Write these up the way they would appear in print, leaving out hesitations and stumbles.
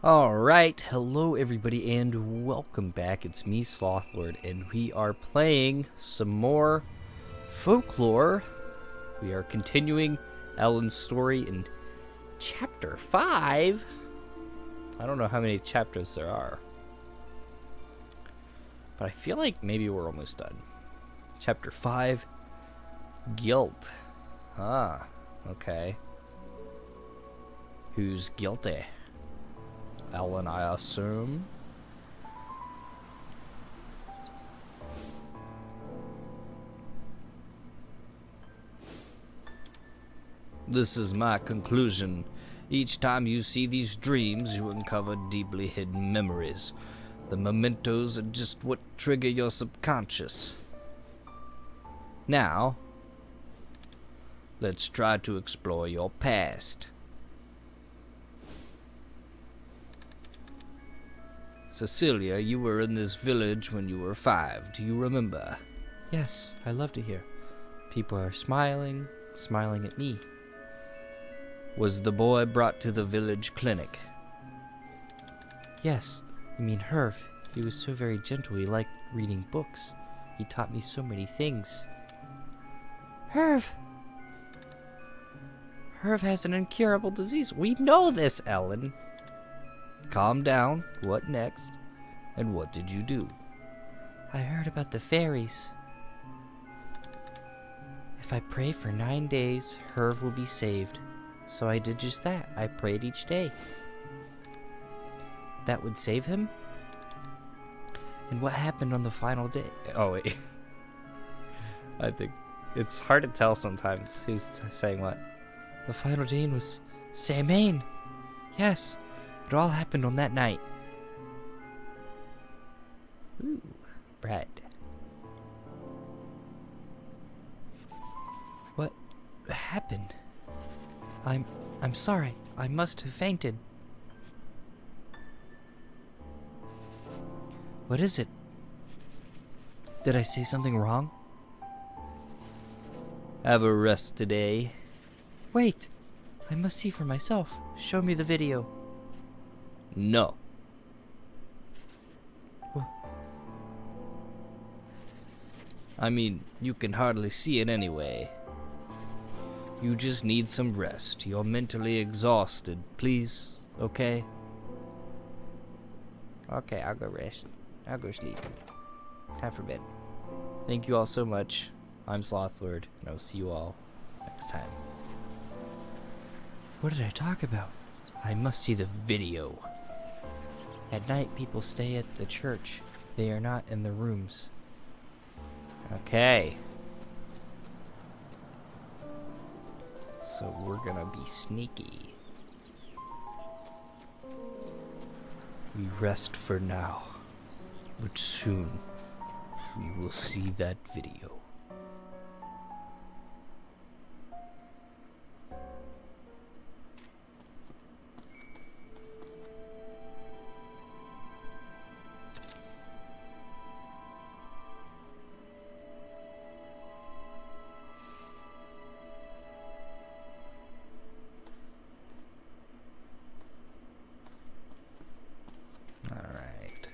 Alright, hello everybody and welcome back. It's me, Slothlord, and we are playing some more Folklore. We are continuing Ellen's story in Chapter 5. I don't know how many chapters there are, but I feel like maybe we're almost done. Chapter 5, Guilt. Ah, okay. Who's guilty? Ellen, I assume. This is my conclusion. Each time you see these dreams, you uncover deeply hidden memories. The mementos are just what trigger your subconscious. Now, let's try to explore your past. Cecilia, you were in this village when you were 5. Do you remember? Yes, I love to hear. People are smiling at me. Was the boy brought to the village clinic? Yes, you mean Herv. He was so very gentle. He liked reading books. He taught me so many things. Herv! Herv has an incurable disease. We know this, Ellen. Calm down. What next? And what did you do? I heard about the fairies. If I pray for 9 days, Herv will be saved. So I did just that. I prayed each day. That would save him? And what happened on the final day? Oh, wait. I think it's hard to tell sometimes who's saying what. The final day was Samhain. Yes. It all happened on that night. Ooh, bread. What happened? I'm sorry. I must have fainted. What is it? Did I say something wrong? Have a rest today. Wait. I must see for myself. Show me the video. No. I mean, you can hardly see it anyway. You just need some rest. You're mentally exhausted. Please, okay? Okay, I'll go rest. I'll go sleep. Time for bed. Thank you all so much. I'm Slothlord, and I'll see you all next time. What did I talk about? I must see the video. At night, people stay at the church. They are not in the rooms. Okay. So we're gonna be sneaky. We rest for now, but soon we will see that video. Alright.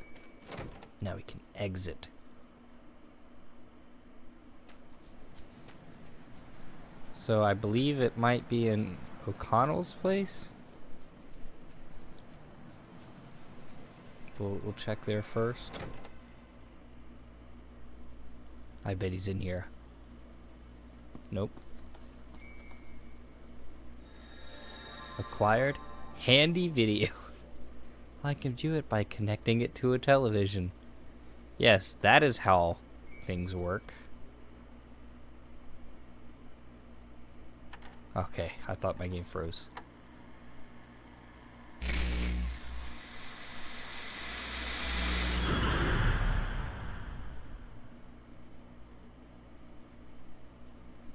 Now we can exit. So I believe it might be in O'Connell's place. We'll check there first. I bet he's in here. Nope. Acquired handy video. I can view it by connecting it to a television. Yes, that is how things work. Okay, I thought my game froze.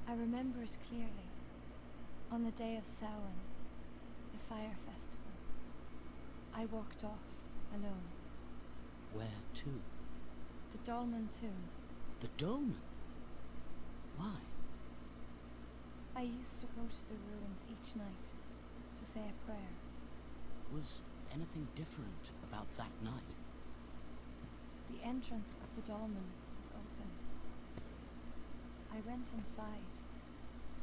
I remember it clearly. On the day of Samhain, the fire festival. I walked off, alone. Where to? The Dolmen tomb. The dolmen? Why? I used to go to the ruins each night to say a prayer. Was Anything different about that night? The entrance of the dolmen was open. I went inside.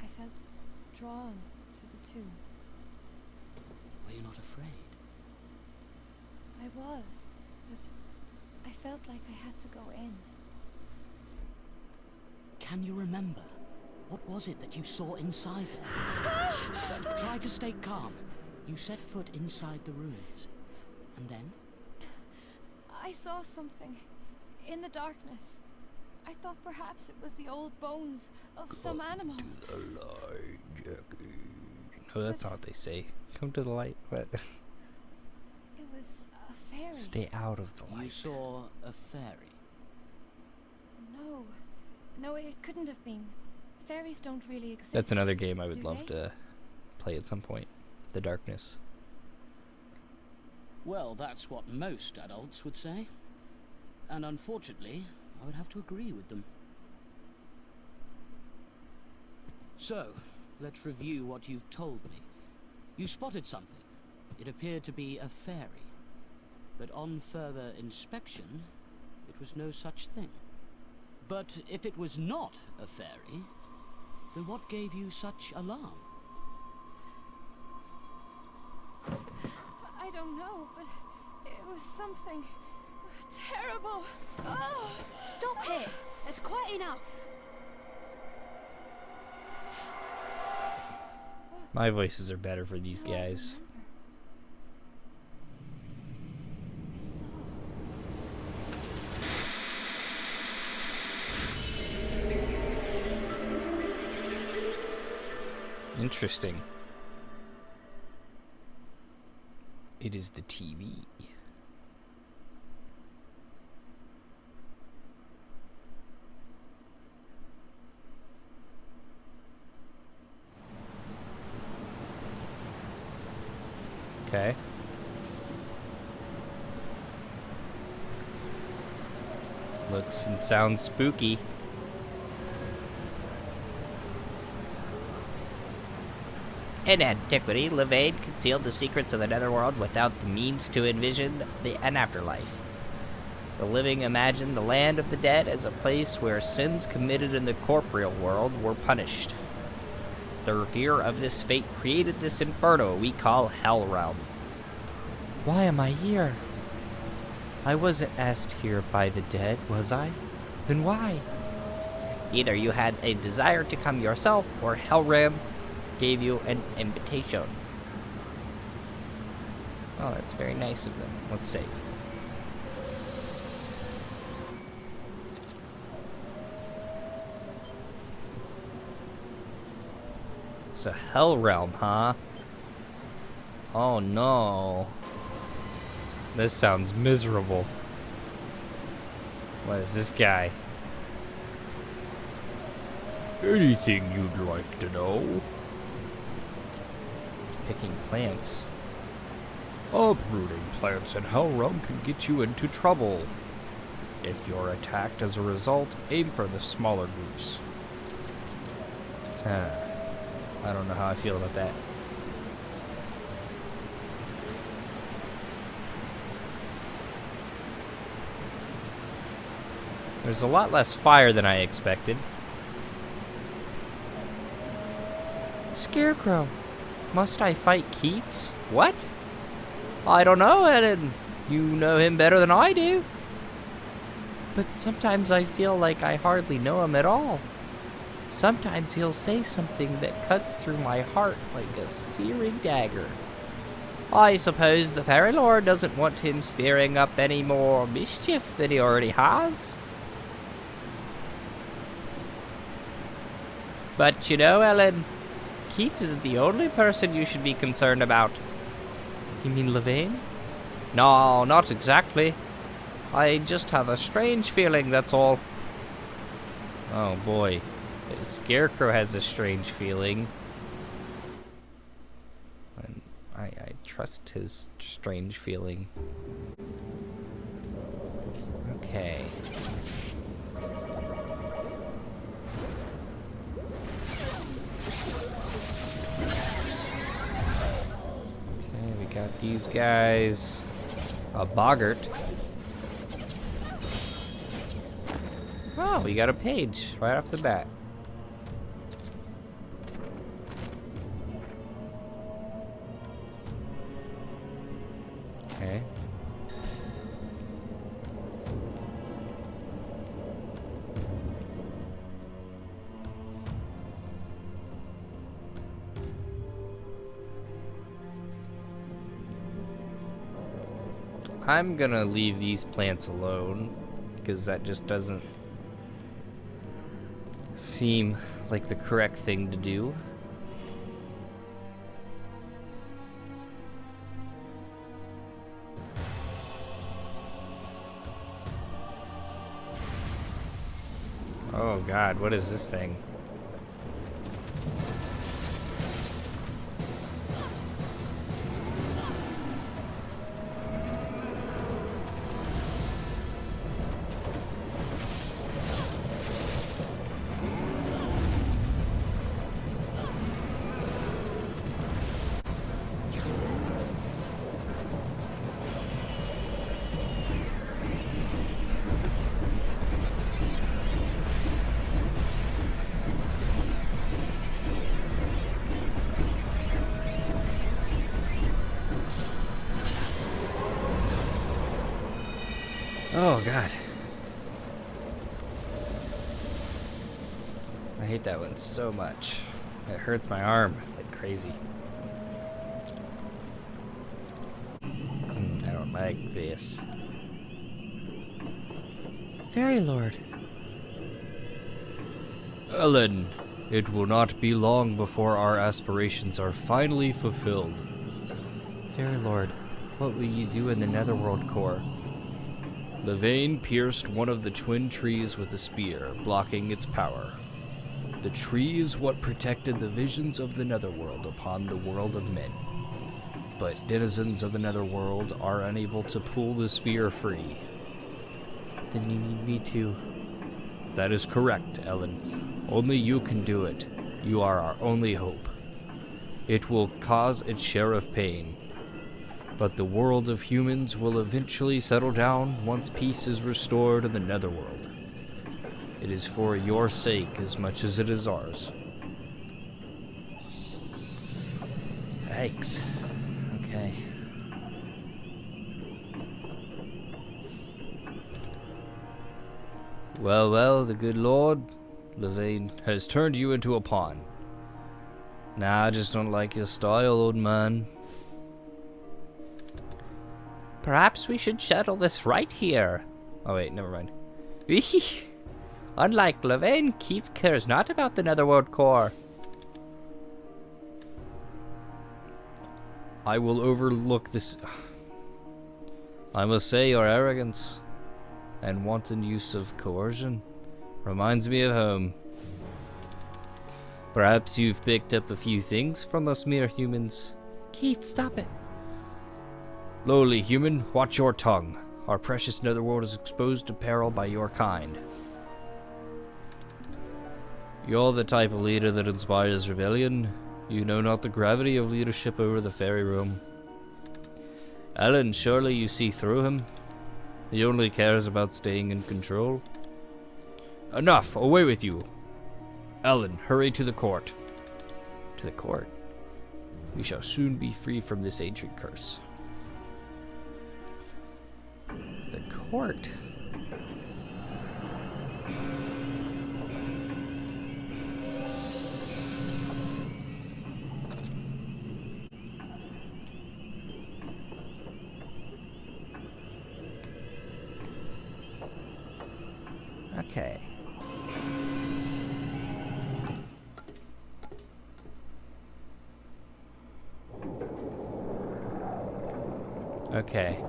I felt drawn to the tomb. Were you not afraid? I was, but I felt like I had to go in. Can you remember? What was it that you saw inside there? Try to stay calm. You set foot inside the ruins. And then? I saw something in the darkness. I thought perhaps it was the old bones of some animal. To the light, Jackie. No, that's not what they say. Come to the light. What? It was a fairy. Stay out of the light. You saw a fairy. No, it couldn't have been. Fairies don't really exist. That's another game I would do love they? to play at some point. The Darkness. Well, that's what most adults would say. And unfortunately, I would have to agree with them. So, let's review what you've told me. You spotted something. It appeared to be a fairy. But on further inspection, it was no such thing. But if it was not a fairy, then what gave you such alarm? I don't know, but it was something terrible. Oh. Stop it! That's quite enough. My voices are better for these No, I guys. remember. I saw. Interesting. It is the TV. Okay. Looks and sounds spooky. In antiquity, Levain concealed the secrets of the netherworld without the means to envision an afterlife. The living imagined the land of the dead as a place where sins committed in the corporeal world were punished. Their fear of this fate created this inferno we call Hell Realm. Why am I here? I wasn't asked here by the dead, was I? Then why? Either you had a desire to come yourself, or Hell Realm gave you an invitation. Oh, that's very nice of them. Let's save. So Hell Realm, huh? Oh no. This sounds miserable. What is this guy? Anything you'd like to know? Picking plants. Uprooting plants in Hell Realm can get you into trouble. If you're attacked as a result, aim for the smaller groups. I don't know how I feel about that. There's a lot less fire than I expected. Scarecrow. Must I fight Keats? What? I don't know, Ellen. You know him better than I do. But sometimes I feel like I hardly know him at all. Sometimes he'll say something that cuts through my heart like a searing dagger. I suppose the Fairy Lord doesn't want him stirring up any more mischief than he already has. But you know, Ellen, Keats isn't the only person you should be concerned about. You mean Levain? No, not exactly. I just have a strange feeling, that's all. Oh boy. The Scarecrow has a strange feeling. And I trust his strange feeling. Okay. these guys. A boggart. Oh, we got a page right off the bat. Okay. I'm gonna leave these plants alone because that just doesn't seem like the correct thing to do. Oh God, what is this thing? Oh God. I hate that one so much. It hurts my arm like crazy. I don't like this. Fairy Lord. Ellen, it will not be long before our aspirations are finally fulfilled. Fairy Lord, what will you do in the Netherworld core? Levain pierced one of the twin trees with a spear, blocking its power. The tree is what protected the visions of the Netherworld upon the world of men. But denizens of the Netherworld are unable to pull the spear free. Then you need me to... That is correct, Ellen. Only you can do it. You are our only hope. It will cause its share of pain. But the world of humans will eventually settle down once peace is restored in the Netherworld. It is for your sake as much as it is ours. Yikes. Okay. Well, well, the good Lord, Levain, has turned you into a pawn. Nah, I just don't like your style, old man. Perhaps we should settle this right here. Oh wait, never mind. Unlike Levain, Keats cares not about the Netherworld core. I will overlook this. I must say your arrogance and wanton use of coercion reminds me of home. Perhaps you've picked up a few things from us mere humans. Keith, stop it. Lowly human, watch your tongue. Our precious Netherworld is exposed to peril by your kind. You're the type of leader that inspires rebellion. You know not the gravity of leadership over the fairy realm. Ellen, surely you see through him. He only cares about staying in control. Enough! Away with you! Ellen, hurry to the court. To the court? We shall soon be free from this ancient curse. The court? Okay. Okay.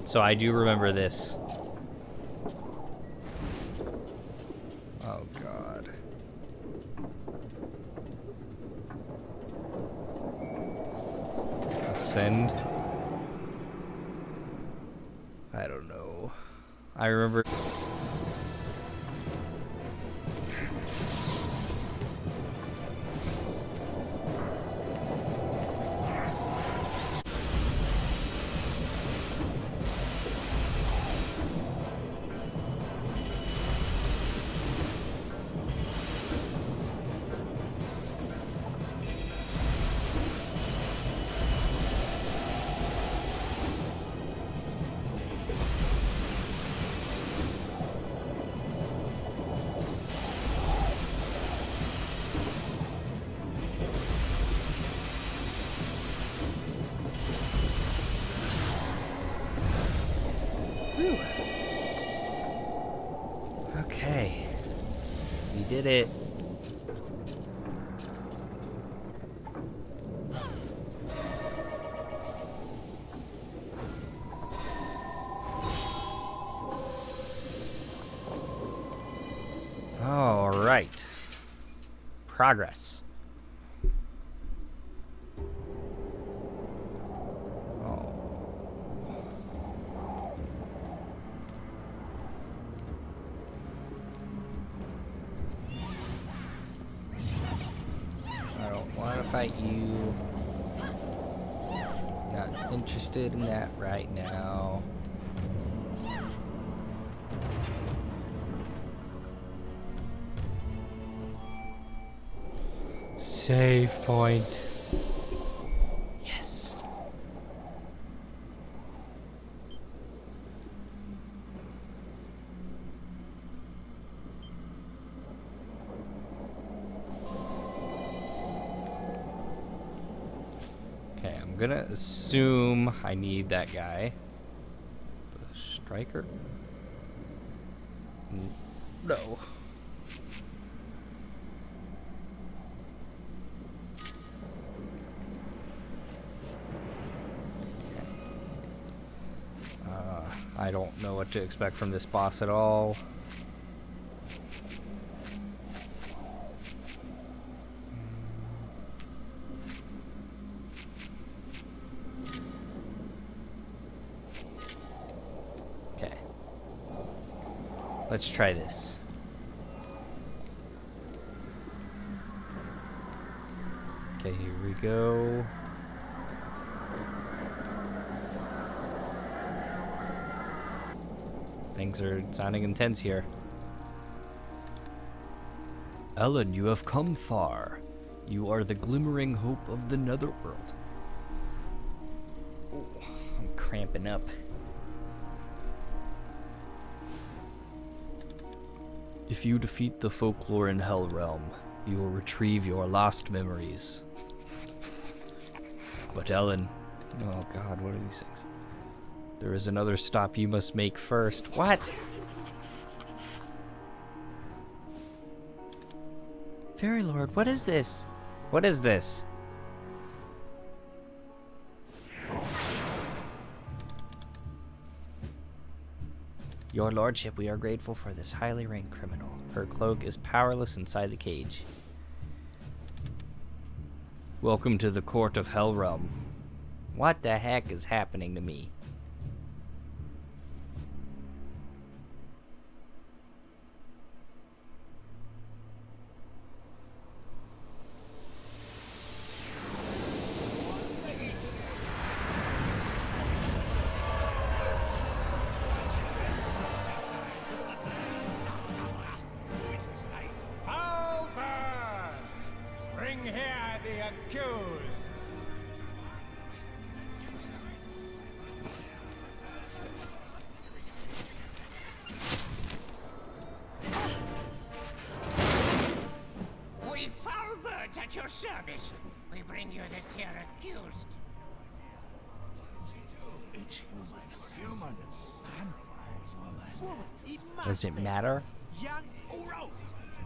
So I do remember this. Oh God. Ascend? I don't know. I remember... Okay. We did it. All right. Progress. I don't want to fight you. Not interested in that right now. Save point. Yes. Okay, I'm gonna assume I need that guy. The striker? No. I don't know what to expect from this boss at all. Okay. Let's try this. Okay, here we go. Things are sounding intense here. Ellen, you have come far. You are the glimmering hope of the netherworld. Oh, I'm cramping up. If you defeat the folklore in Hell Realm, you will retrieve your lost memories. But Ellen, oh God, what are these things? There is another stop you must make first. What? Fairy Lord, what is this? What is this? Your Lordship, we are grateful for this highly ranked criminal. Her cloak is powerless inside the cage. Welcome to the court of Hell Realm. What the heck is happening to me? Foul birds! Bring here the accused! We foul birds at your service. We bring you this here accused. It's human. Man, woman. Does it matter? Young or old?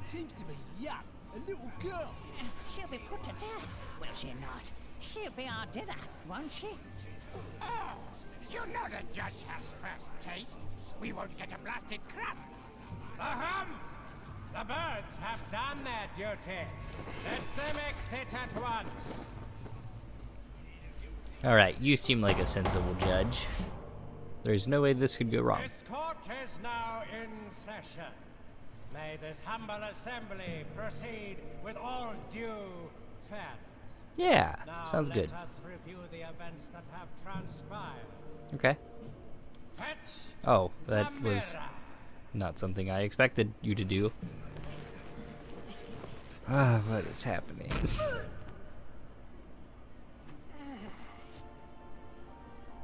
Seems to be young. A little girl. She'll be put to death, will she not? She'll be our dinner, won't she? Oh, you know the judge has first taste. We won't get a blasted crumb. Ahem! The birds have done their duty. Let them exit at once. Alright, you seem like a sensible judge. There's no way this could go wrong. This court is now in session. May this humble assembly proceed with all due fairness. Yeah, Now sounds good. let us review the events that have transpired. Okay. Fetch Oh, the that was mirror. not something I expected you to do. Ah, what is happening?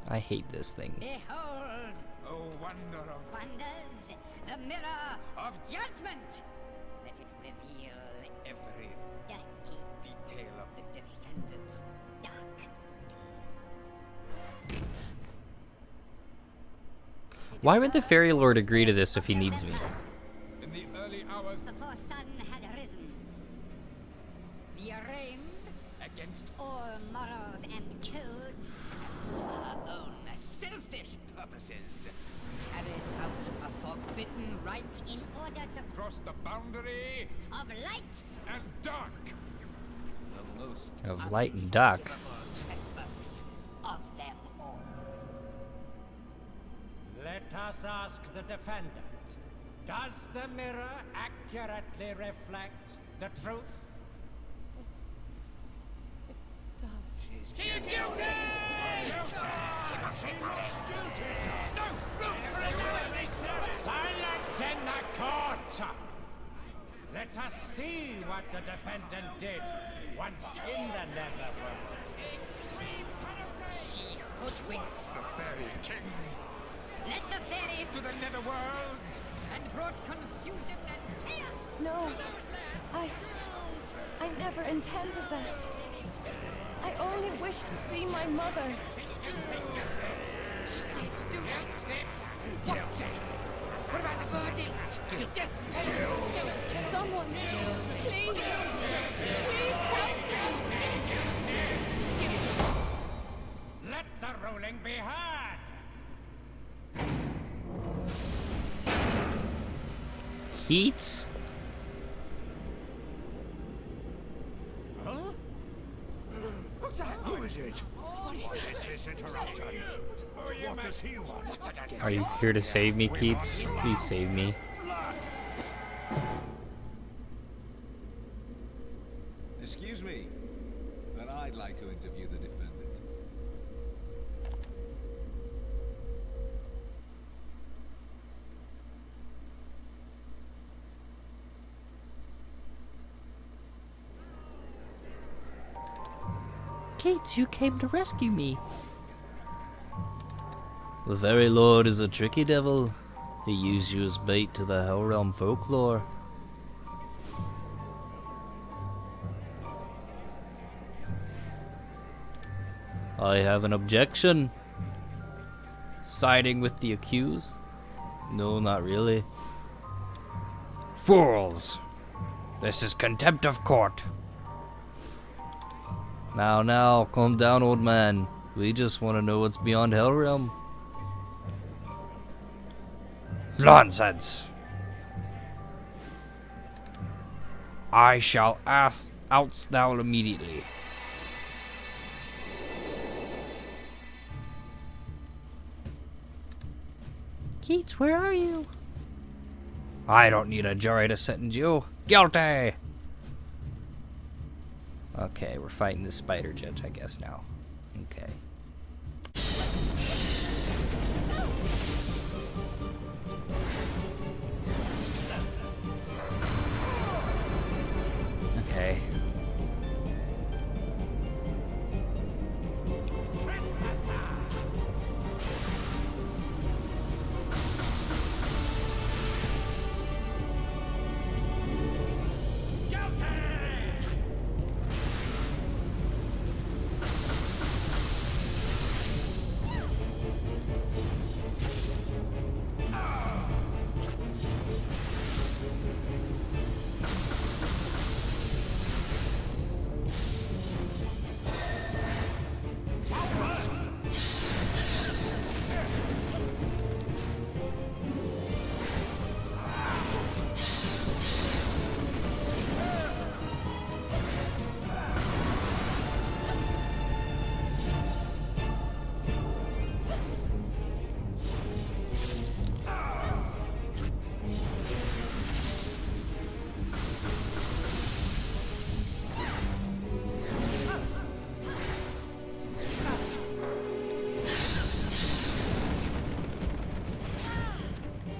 I hate this thing. Behold, Oh, wonder of wonders, the mirror of judgment. Let it reveal every dirty detail of the defendant's dark deeds. Why would the Fairy Lord agree to this if he needs me? In the early hours before sun had risen. We arraigned against all morals and codes, and for her own selfish purposes, carried out a forbidden rite in order to cross the boundary of light and dark. the most Of light and dark. unforgivable trespass of them all. Let us ask the defendant. Does the mirror accurately reflect the truth? It does. She's guilty! Guilty! She must be punished. Guilty! No room for analysis! Silent in the court! Let us see what the defendant did once in the Netherworld. She hoodwinked The fairy king led the fairies to the netherworlds. and brought confusion and chaos. No, I never intended that. I only wished to see my mother. She did do that. What about the verdict? Someone, please help me. Let the ruling be heard! Keats? Who is it? What is this interruption? What does he want? Are you here to save me, Keats? Please save me. Excuse me, but I'd like to interview the defendant. Keats, you came to rescue me. The Fairy Lord is a tricky devil. He used you as bait to the Hell Realm folklore. I have an objection. Siding with the accused? No, not really. Fools! This is contempt of court. Now, calm down, old man. We just want to know what's beyond Hellrealm. Nonsense! I shall oust thou immediately. Keats, where are you? I don't need a jury to sentence you. Guilty! Okay, we're fighting the spider judge, I guess, now. Okay. Okay.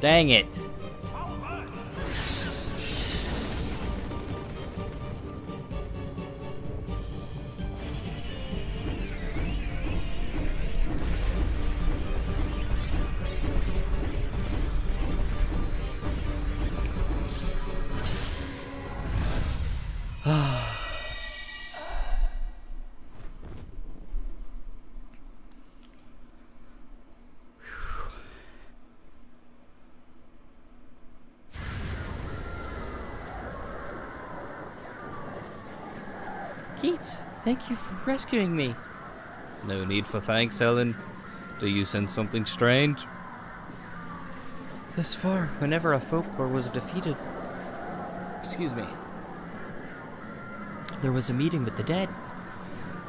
Dang it. Keats, thank you for rescuing me. No need for thanks, Ellen. Do you sense something strange? Thus far, whenever a folklore was defeated, there was a meeting with the dead.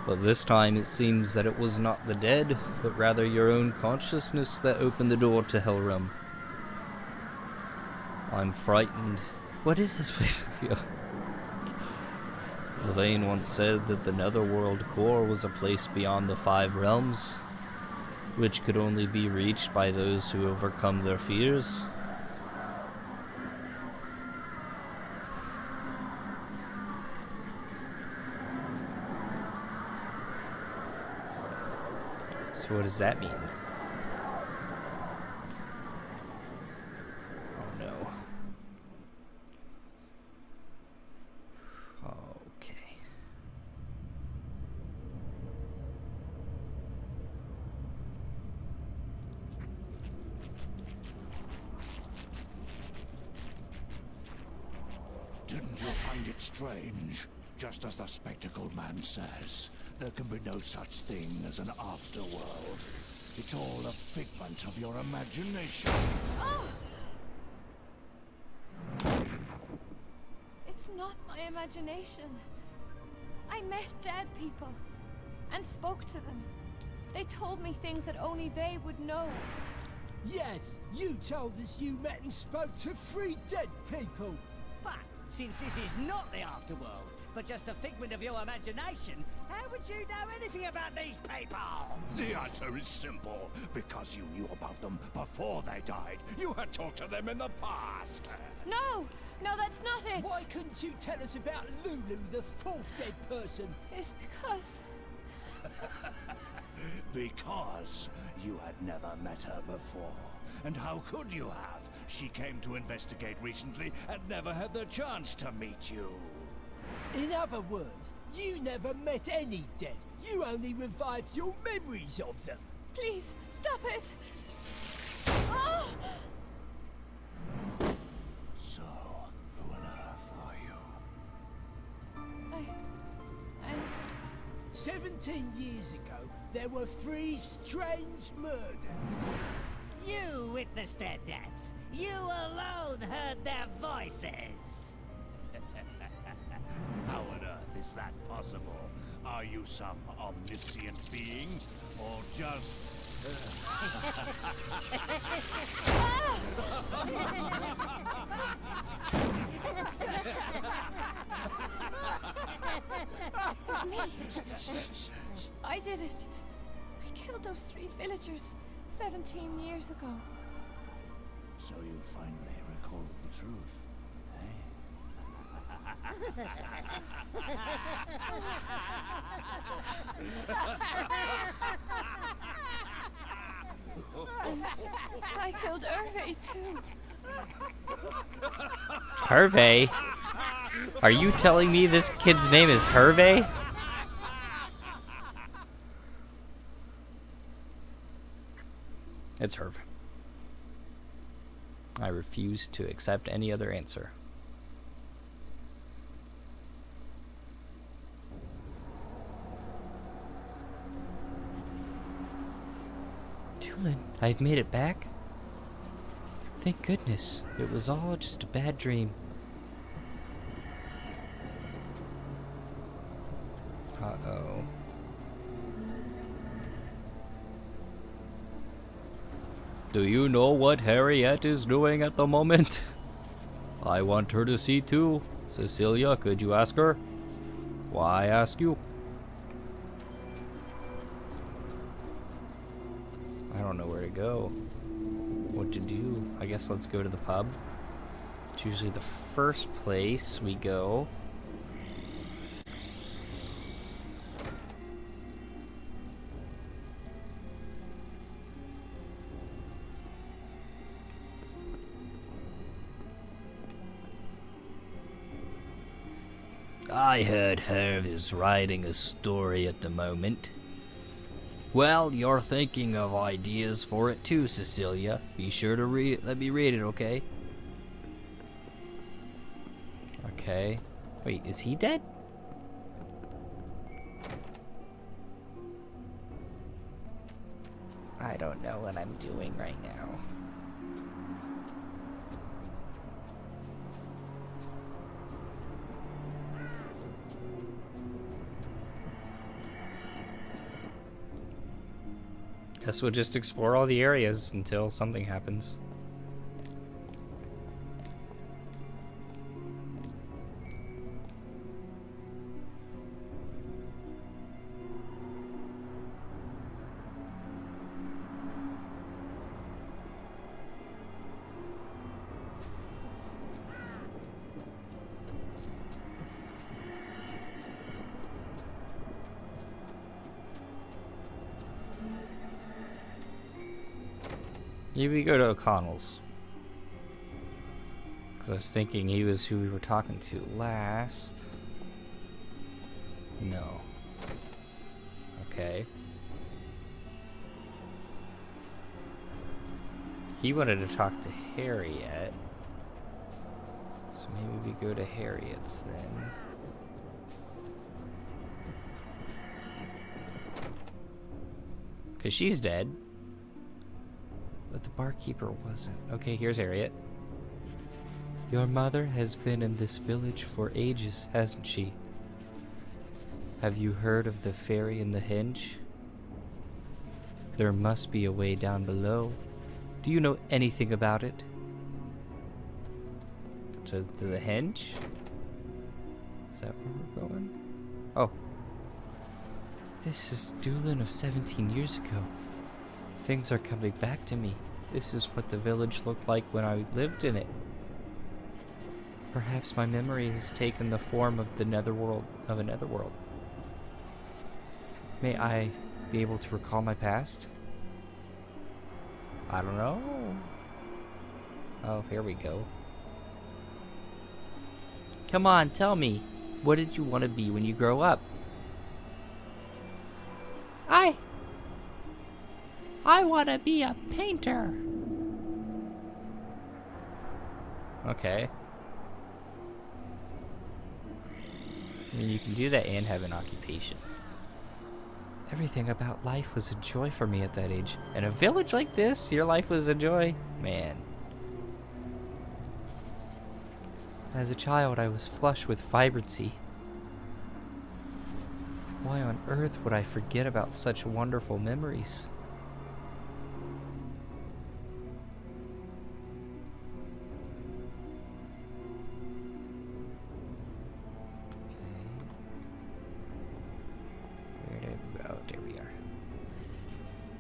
But this time it seems that it was not the dead, but rather your own consciousness that opened the door to Hellrealm. I'm frightened. What is this place I feel? Levane once said that the Netherworld core was a place beyond the 5 realms, which could only be reached by those who overcome their fears. So what does that mean? Oh no. Okay. Didn't you find it strange? Just as the spectacled man says, there can be no such thing as an afterworld. It's all a figment of your imagination. It's not my imagination. I met dead people and spoke to them. They told me things that only they would know. Yes, you told us you met and spoke to 3 dead people. But since this is not the afterworld, but just a figment of your imagination, how would you know anything about these people? The answer is simple. Because you knew about them before they died. You had talked to them in the past. No, that's not it. Why couldn't you tell us about Lulu, the 4th dead person? It's because... Because you had never met her before. And how could you have? She came to investigate recently and never had the chance to meet you. In other words, you never met any dead. You only revived your memories of them. Please, stop it! Ah! So, who on earth are you? I'm... 17 years ago, there were 3 strange murders. You witnessed their deaths. You alone heard their voices. How on earth is that possible? Are you some omniscient being? Or just... It's me. I did it. I killed those 3 villagers 17 years ago. So you finally recall the truth, I killed Hervé too. Hervé? Are you telling me this kid's name is Hervé? It's Herb. I refuse to accept any other answer. Tulin, I've made it back. Thank goodness. It was all just a bad dream. Uh-oh. Do you know what Harriet is doing at the moment? I want her to see too. Cecilia, could you ask her? Why ask you? I don't know where to go. What to do? I guess let's go to the pub. It's usually the first place we go. I heard Herv is writing a story at the moment. Well, you're thinking of ideas for it too, Cecilia. Be sure to read it. Let me read it, okay? Okay. Wait, is he dead? I don't know what I'm doing right now. Guess we'll just explore all the areas until something happens. Maybe we go to O'Connell's. Because I was thinking he was who we were talking to last. No. Okay. He wanted to talk to Harriet. So maybe we go to Harriet's then. Because she's dead. But the barkeeper wasn't. Okay, here's Harriet. Your mother has been in this village for ages, hasn't she? Have you heard of the fairy in the henge? There must be a way down below. Do you know anything about it? To the henge? Is that where we're going? Oh. This is Doolin of 17 years ago. Things are coming back to me. This is what the village looked like when I lived in it. Perhaps my memory has taken the form of the netherworld of a netherworld. May I be able to recall my past? I don't know. Oh, here we go. Come on, tell me. What did you want to be when you grow up? I want to be a painter. Okay. I mean, you can do that and have an occupation. Everything about life was a joy for me at that age. In a village like this, your life was a joy? Man. As a child, I was flush with vibrancy. Why on earth would I forget about such wonderful memories?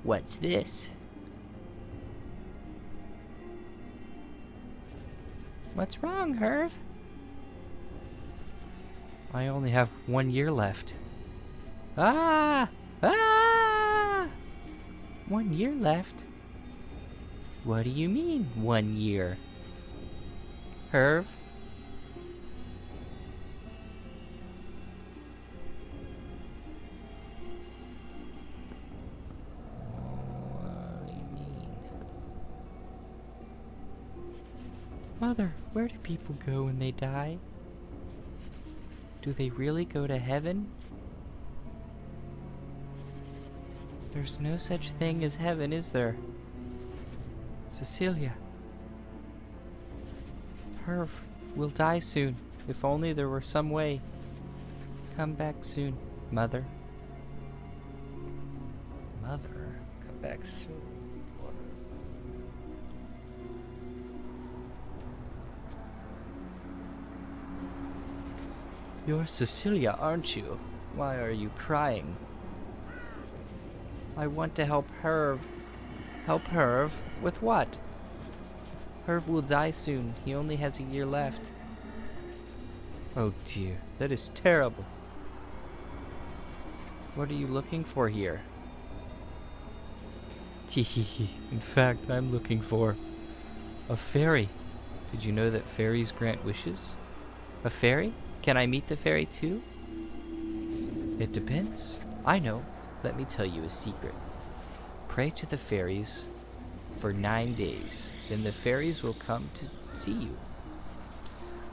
What's this? What's wrong, Herv? I only have 1 year left. Ah! 1 year left? What do you mean, 1 year? Herv? Mother, where do people go when they die? Do they really go to heaven? There's no such thing as heaven, is there? Cecilia. Herv will die soon. If only there were some way. Come back soon, Mother. Mother? Come back soon. You're Cecilia, aren't you? Why are you crying? I want to help Herv. Help Herv? With what? Herv will die soon. He only has a year left. Oh dear, that is terrible. What are you looking for here? Teehee. In fact, I'm looking for a fairy. Did you know that fairies grant wishes? A fairy? Can I meet the fairy too? It depends. I know. Let me tell you a secret. Pray to the fairies for 9 days. Then the fairies will come to see you.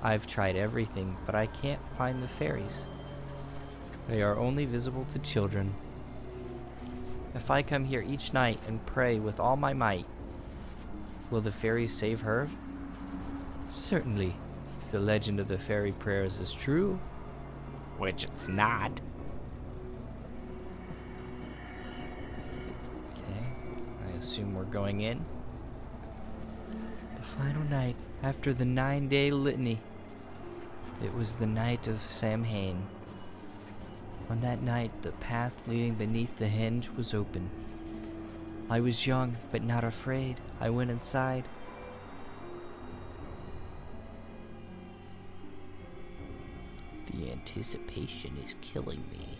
I've tried everything, but I can't find the fairies. They are only visible to children. If I come here each night and pray with all my might, will the fairies save Herv? Certainly, if the legend of the fairy prayers is true, which it's not. Okay, I assume we're going in. The final night after the 9-day litany. It was the night of Samhain. On that night, the path leading beneath the henge was open. I was young, but not afraid. I went inside. The anticipation is killing me.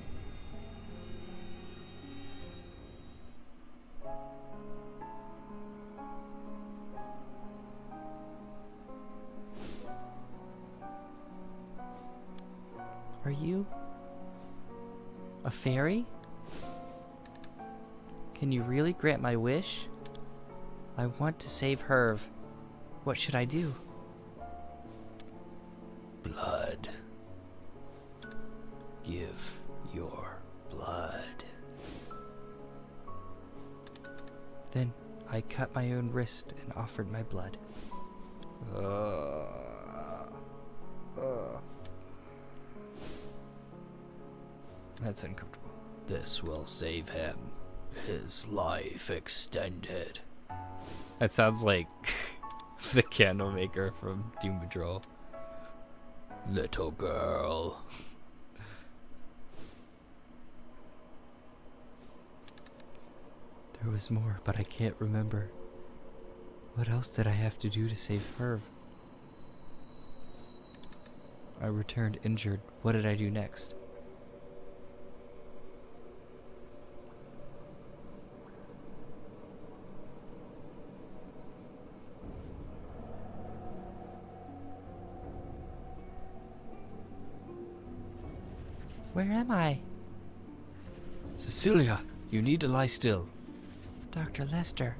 Are you a fairy? Can you really grant my wish? I want to save Herv. What should I do? Blood. Give your blood. Then I cut my own wrist and offered my blood. That's uncomfortable. This will save him. His life extended. That sounds like the candle maker from Doom Patrol. Little girl. There was more, but I can't remember. What else did I have to do to save Herv? I returned injured. What did I do next? Where am I? Cecilia, you need to lie still. Dr. Lester.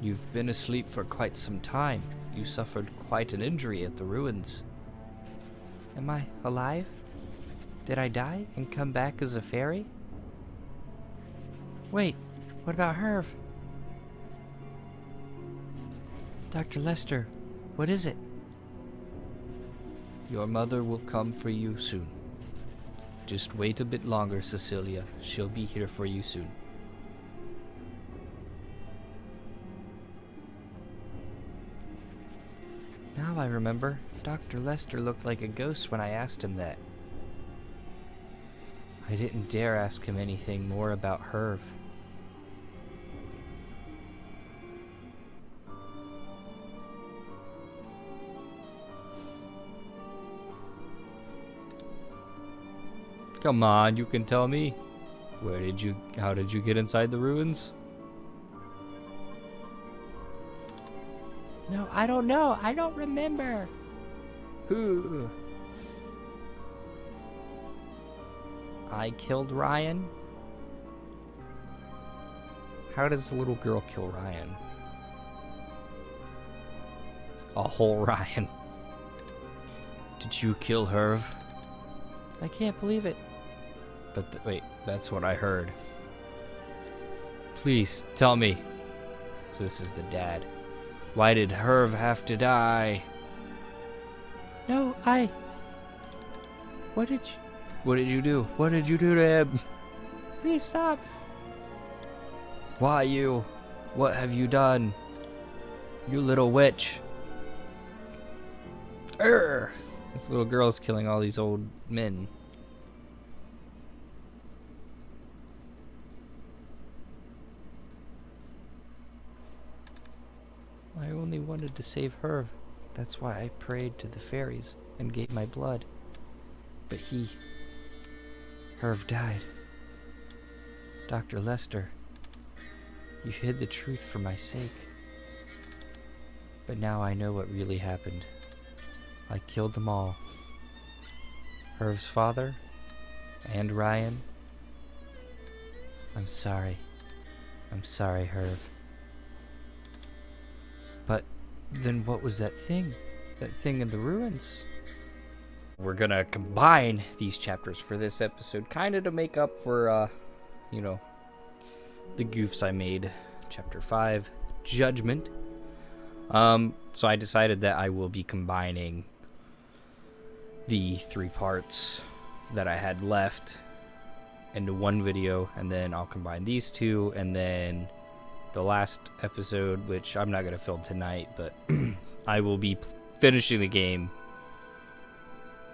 You've been asleep for quite some time. You suffered quite an injury at the ruins. Am I alive? Did I die and come back as a fairy? Wait, what about Herv? Dr. Lester, what is it? Your mother will come for you soon. Just wait a bit longer, Cecilia. She'll be here for you soon. Now I remember. Dr. Lester looked like a ghost when I asked him that. I didn't dare ask him anything more about Herv. Come on, you can tell me. How did you get inside the ruins? No, I don't know. I don't remember. Who? I killed Ryan? How does the little girl kill Ryan? A whole Ryan. Did you kill Herv? I can't believe it. But wait, that's what I heard. Please, tell me. This is the dad. Why did Herv have to die? No, What did you do? What did you do to him? Please stop. Why you? What have you done? You little witch. Urgh! This little girl's killing all these old men. I only wanted to save Herv. That's why I prayed to the fairies and gave my blood. But Herv died. Dr. Lester, you hid the truth for my sake. But now I know what really happened. I killed them all. Herv's father and Ryan. I'm sorry. I'm sorry, Herv. But then what was that thing? That thing in the ruins? We're gonna combine these chapters for this episode, kind of to make up for, the goofs I made. Chapter 5, Judgment. So I decided that I will be combining the 3 parts that I had left into one video, and then I'll combine these 2, and then the last episode, which I'm not going to film tonight, but I will be finishing the game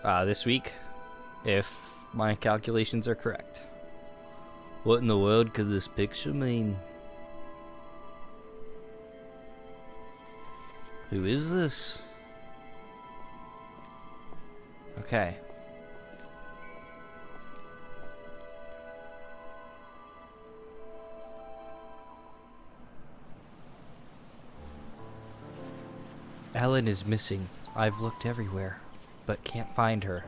this week, if my calculations are correct. What in the world could this picture mean? Who is this? Okay. Ellen is missing. I've looked everywhere, but can't find her.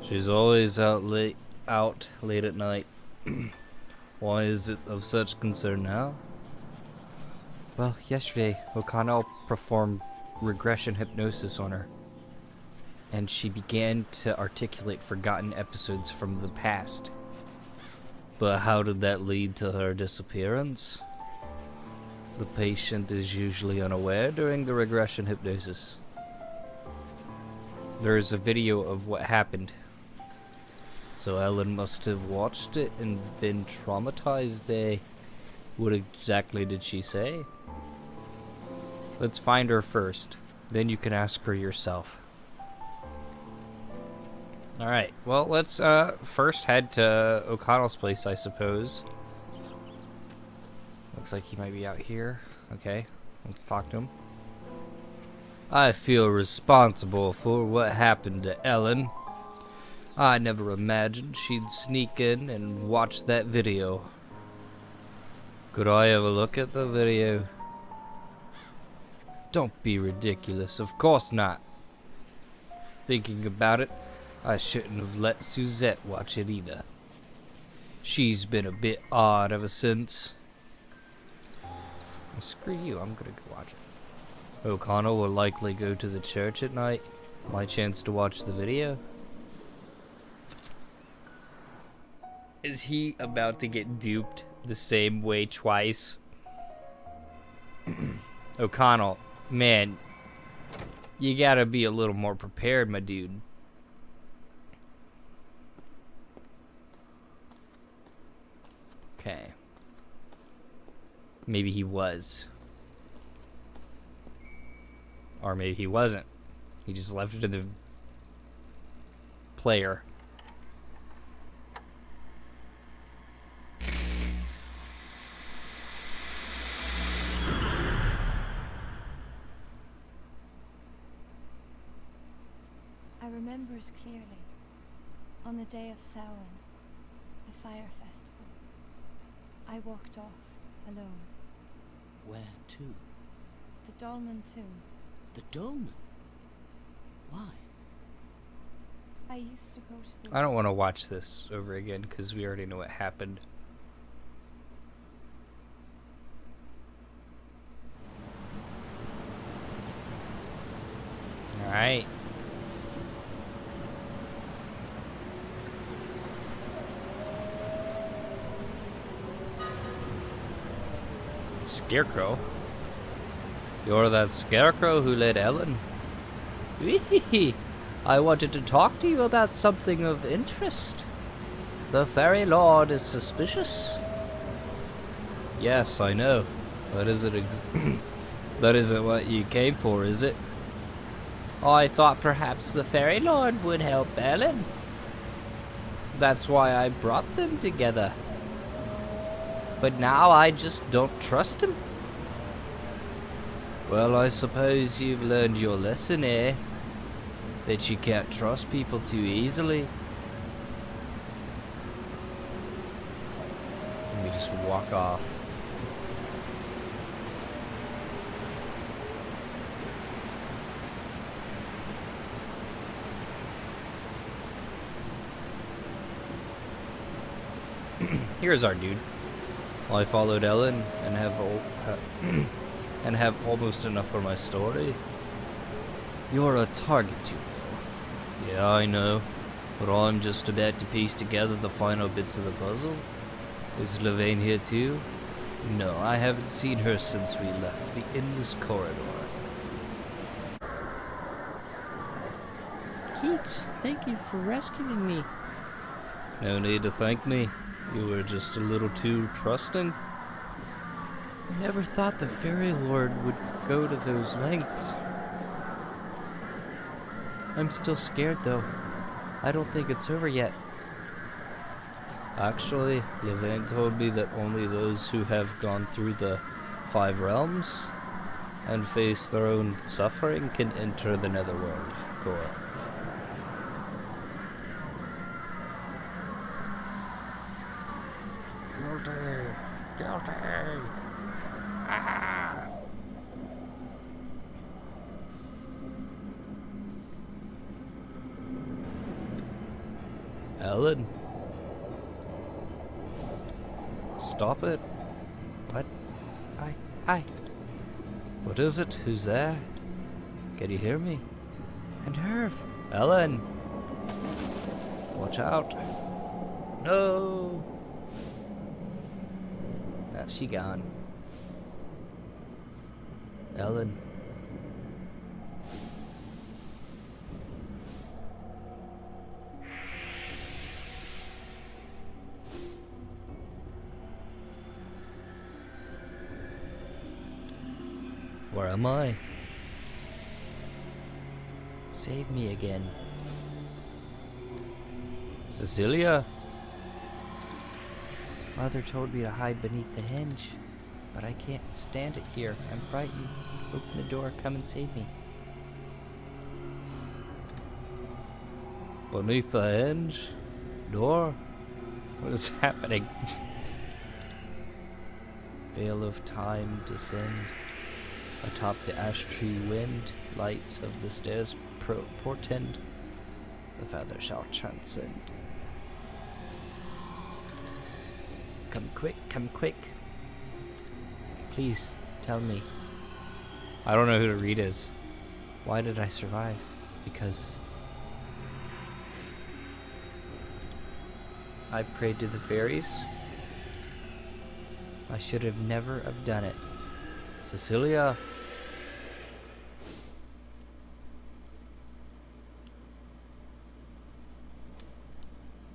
She's always out late at night. Why is it of such concern now? Well, yesterday, O'Connell performed regression hypnosis on her, and she began to articulate forgotten episodes from the past. But how did that lead to her disappearance? The patient is usually unaware during the regression hypnosis. There is a video of what happened. So Ellen must have watched it and been traumatized, What exactly did she say? Let's find her first. Then you can ask her yourself. Alright, well, let's first head to O'Connell's place, I suppose. Looks like he might be out here. Okay, let's talk to him. I feel responsible for what happened to Ellen. I never imagined she'd sneak in and watch that video. Could I have a look at the video? Don't be ridiculous, of course not. Thinking about it, I shouldn't have let Suzette watch it either. She's been a bit odd ever since. Well, screw you, I'm gonna go watch it. O'Connell will likely go to the church at night. My chance to watch the video? Is he about to get duped the same way twice? O'Connell, man, you gotta be a little more prepared, my dude. Okay. Maybe he was. Or maybe he wasn't. He just left it to the player. I remember it clearly. On the day of Samhain, the fire festival, I walked off alone. Where to? The Dolmen tomb. The Dolmen? Why? I used to go to the... I don't want to watch this over again because we already know what happened. Alright. Scarecrow? You're that scarecrow who led Ellen? Wee-hee-hee. I wanted to talk to you about something of interest. The Fairy Lord is suspicious. Yes, I know. That isn't that isn't what you came for, is it? I thought perhaps the Fairy Lord would help Ellen. That's why I brought them together. But now I just don't trust him. Well, I suppose you've learned your lesson, eh? That you can't trust people too easily. Let me just walk off. Here's our dude. I followed Ellen and have almost enough for my story. You're a target, you know. Yeah, I know, but I'm just about to piece together the final bits of the puzzle. Is Levane here too? No, I haven't seen her since we left the endless corridor. Keats, thank you for rescuing me. No need to thank me. You were just a little too trusting. I never thought the Fairy Lord would go to those lengths. I'm still scared though. I don't think it's over yet. Actually, Levane told me that only those who have gone through the 5 realms and faced their own suffering can enter the netherworld core. Guilty! Ah! Ellen? Stop it. What? Hi. What is it? Who's there? Can you hear me? And Herv. Ellen! Watch out. No! That's she gone. Ellen. Where am I? Save me again. Cecilia? Mother told me to hide beneath the hinge, but I can't stand it here. I'm frightened. Open the door, come and save me. Beneath the hinge? Door? What is happening? Veil of time descend. Atop the ash tree wind, light of the stairs portend. The feather shall transcend. Come quick, come quick. Please, tell me. I don't know who to read as. Why did I survive? Because I prayed to the fairies. I should have never have done it. Cecilia.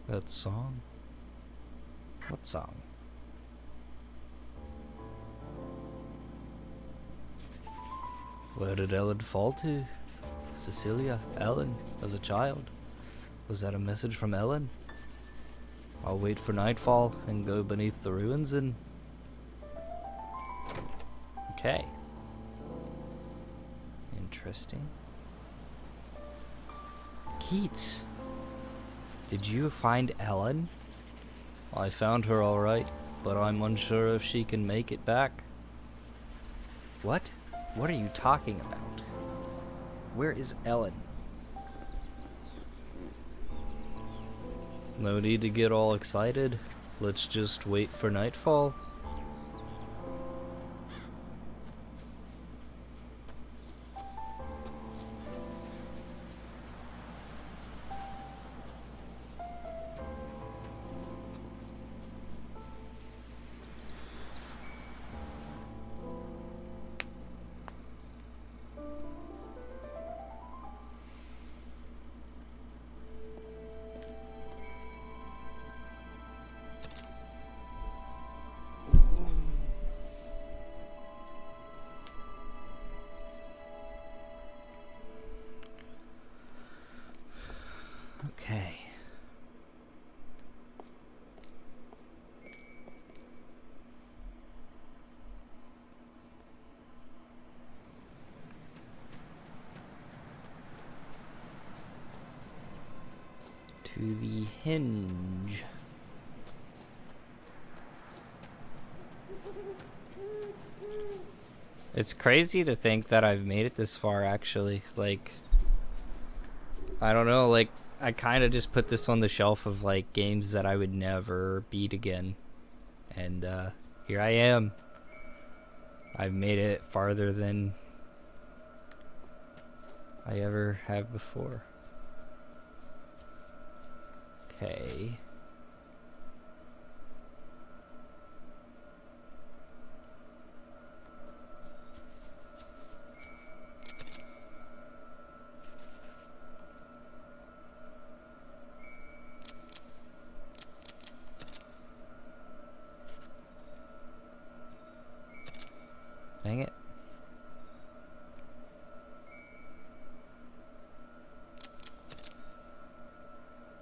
That song? What song? Where did Ellen fall to? Cecilia, Ellen, as a child. Was that a message from Ellen? I'll wait for nightfall and go beneath the ruins and... Okay. Interesting. Keats, did you find Ellen? I found her alright, but I'm unsure if she can make it back. What? What are you talking about? Where is Ellen? No need to get all excited. Let's just wait for nightfall. Okay. To the hinge. It's crazy to think that I've made it this far, actually. Like, I don't know, like, I kind of just put this on the shelf of, like, games that I would never beat again. And, here I am. I've made it farther than I ever have before. Okay.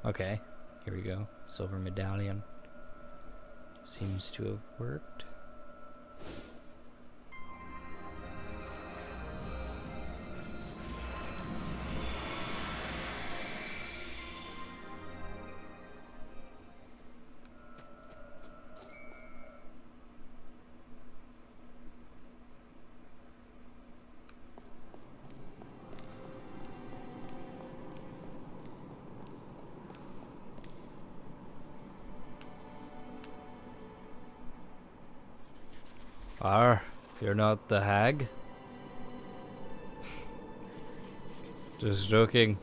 Okay, here we go. Silver medallion. Seems to have worked. You're not the hag? Just joking.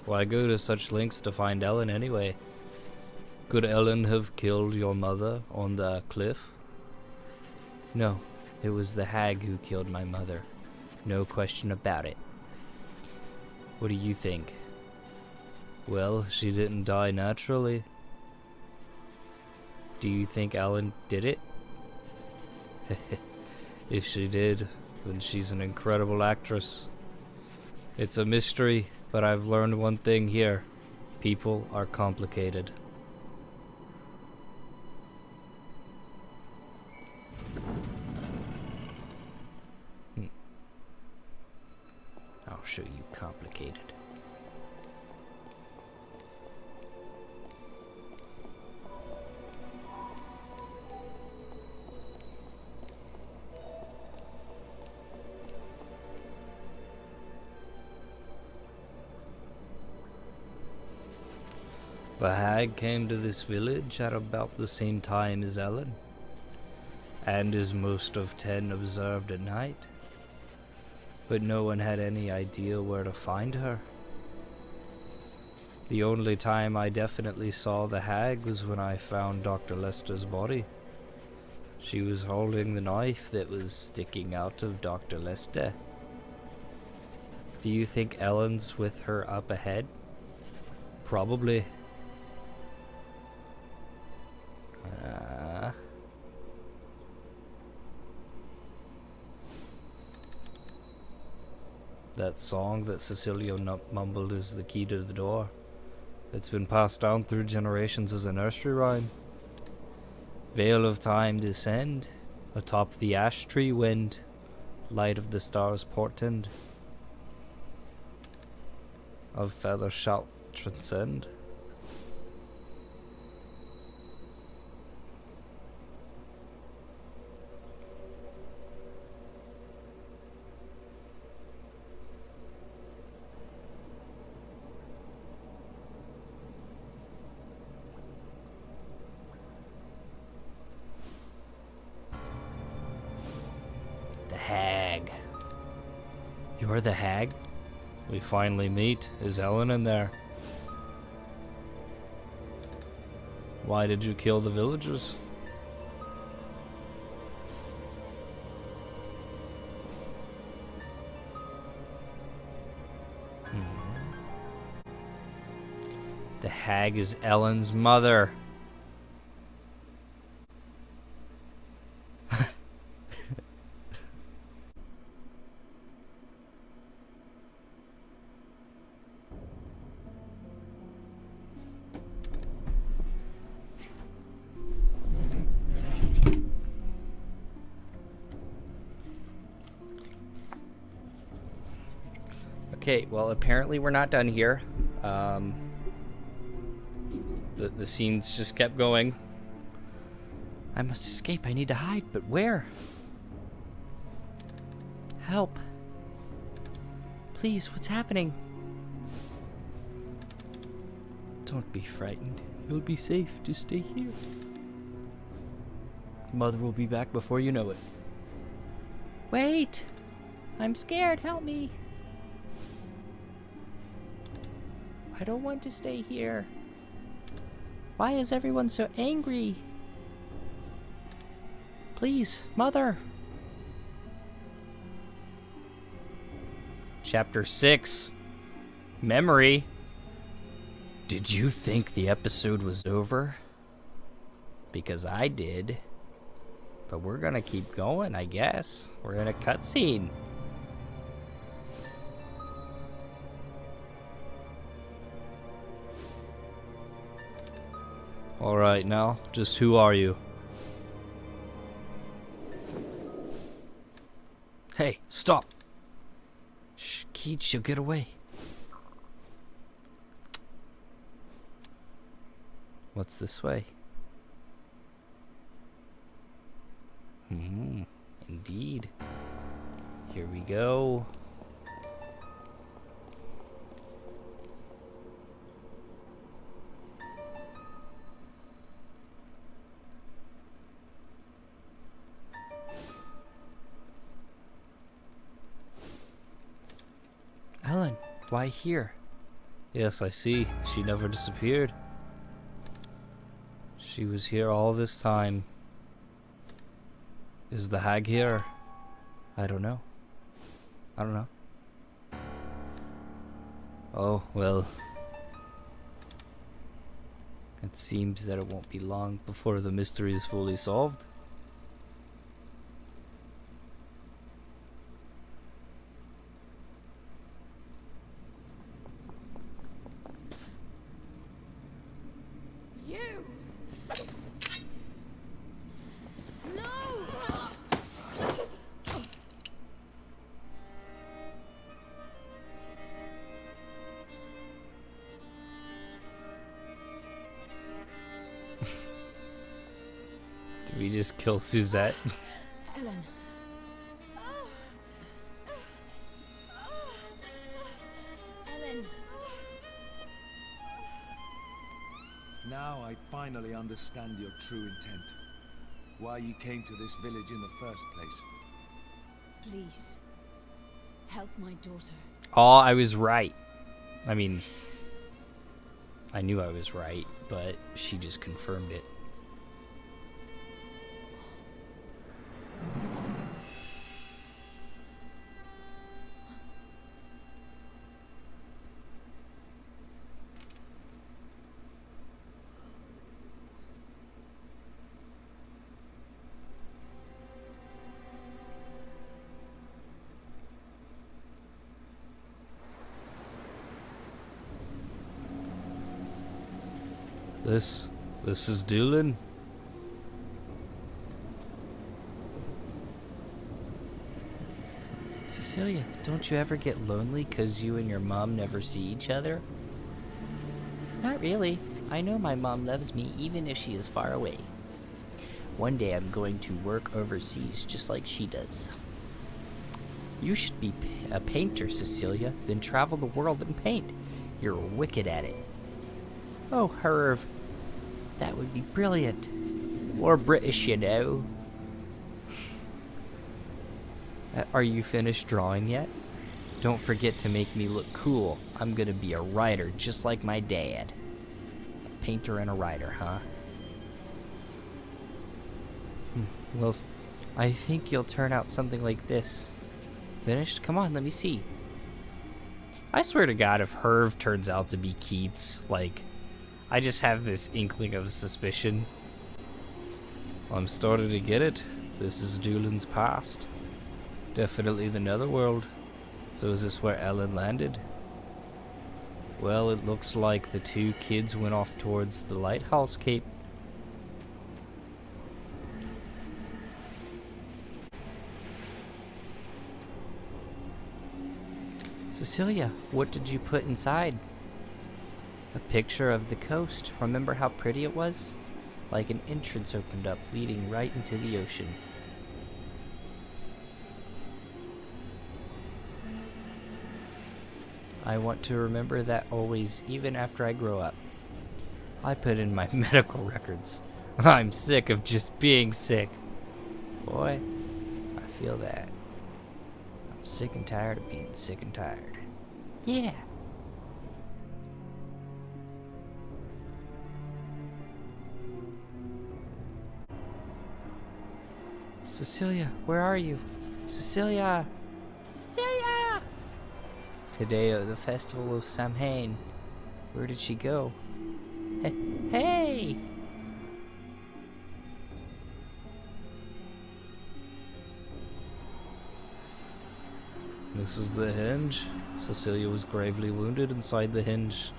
Why go to such lengths to find Ellen anyway? Could Ellen have killed your mother on the cliff? No, it was the hag who killed my mother. No question about it. What do you think? Well, she didn't die naturally. Do you think Ellen did it? If she did, then she's an incredible actress. It's a mystery, but I've learned one thing here. People are complicated. I'll show you complicated. The hag came to this village at about the same time as Ellen, and as most of 10 observed at night, but no one had any idea where to find her. The only time I definitely saw the hag was when I found Dr. Lester's body. She was holding the knife that was sticking out of Dr. Lester. Do you think Ellen's with her up ahead? Probably. That song that Cecilia mumbled is the key to the door. It's been passed down through generations as a nursery rhyme. Veil of time descend, atop the ash tree wind, light of the stars portend, of feather shalt transcend. Hag. You're the hag? We finally meet. Is Ellen in there? Why did you kill the villagers? The hag is Ellen's mother. Okay, well, apparently we're not done here. The scenes just kept going. I must escape. I need to hide, but where? Help. Please, what's happening? Don't be frightened. You'll be safe. Just stay here. Mother will be back before you know it. Wait! I'm scared. Help me. I don't want to stay here. Why is everyone so angry? Please, Mother. Chapter 6. Memory. Did you think the episode was over? Because I did. But we're gonna keep going, I guess. We're in a cutscene. Alright, now, just who are you? Hey, stop! Shh, Keith, she'll get away. What's this way? Indeed. Here we go. Ellen, why here? Yes, I see. She never disappeared. She was here all this time. Is the hag here? I don't know. I don't know. Oh, well. It seems that it won't be long before the mystery is fully solved. You! No! Did we just kill Suzette? Ellen. Ellen. Now I finally understand your true intent. Why you came to this village in the first place. Please. Help my daughter. Oh, I was right. I mean, I knew I was right, but she just confirmed it. This is Doolin. Cecilia, don't you ever get lonely because you and your mom never see each other? Not really. I know my mom loves me even if she is far away. One day I'm going to work overseas just like she does. You should be a painter, Cecilia, then travel the world and paint. You're wicked at it. Oh, Herv. That would be brilliant. Or British, you know. Are you finished drawing yet? Don't forget to make me look cool. I'm gonna be a writer just like my dad. A painter and a writer, huh? Well, I think you'll turn out something like this. Finished? Come on, let me see. I swear to God, if Herv turns out to be Keats, like, I just have this inkling of suspicion. I'm starting to get it. This is Doolin's past. Definitely the netherworld. So is this where Ellen landed? Well, it looks like the two kids went off towards the lighthouse cape. Cecilia, what did you put inside? A picture of the coast. Remember how pretty it was? Like an entrance opened up, leading right into the ocean. I want to remember that always, even after I grow up. I put in my medical records. I'm sick of just being sick. Boy, I feel that. I'm sick and tired of being sick and tired. Yeah. Cecilia, where are you? Cecilia! Cecilia! Today at the festival of Samhain. Where did she go? Hey! This is the hinge. Cecilia was gravely wounded inside the hinge.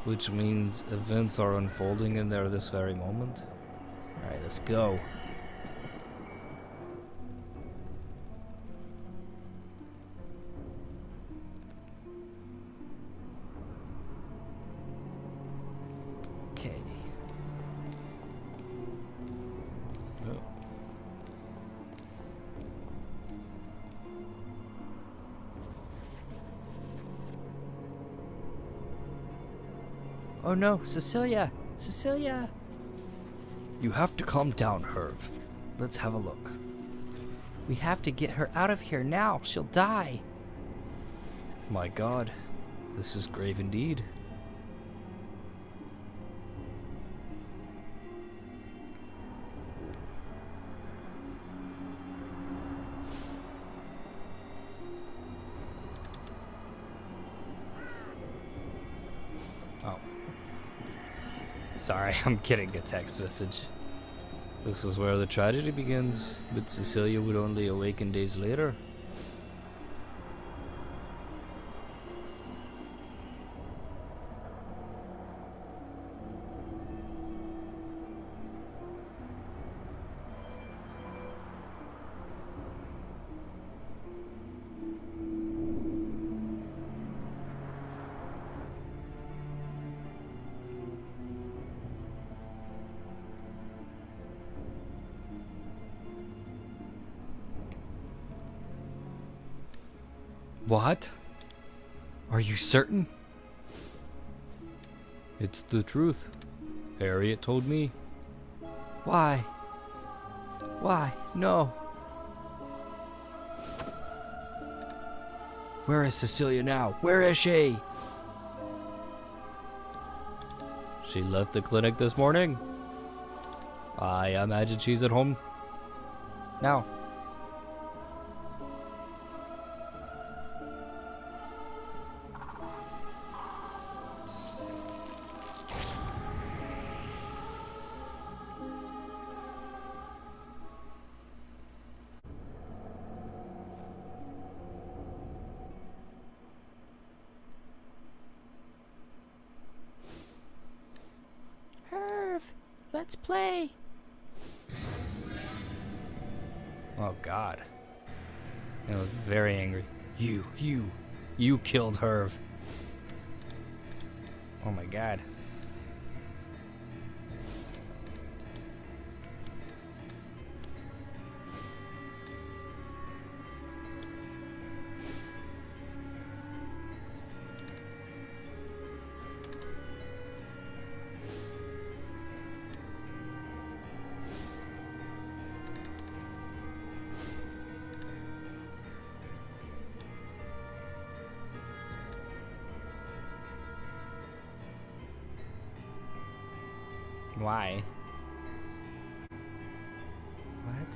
Which means events are unfolding in there this very moment. Alright, let's go. Okay. Oh. Oh no, Cecilia! Cecilia! You have to calm down, Herb. Let's have a look. We have to get her out of here now. She'll die. My God, this is grave indeed. Oh. Sorry, I'm getting a text message. This is where the tragedy begins, but Cecilia would only awaken days later. What? Are you certain? It's the truth. Harriet told me. Why? Why? No. Where is Cecilia now? Where is she? She left the clinic this morning. I imagine she's at home now. Let's play. Oh God. I was very angry. You killed Herv. Oh my God. Why? What?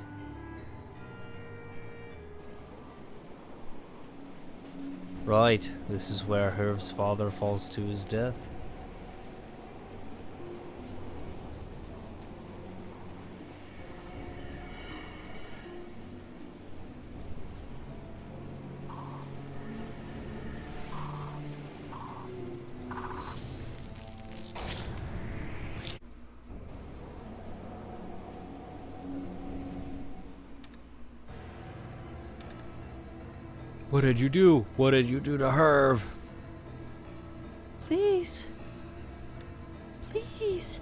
Right, this is where Herv's father falls to his death. What did you do? What did you do to Herv? Please. Please.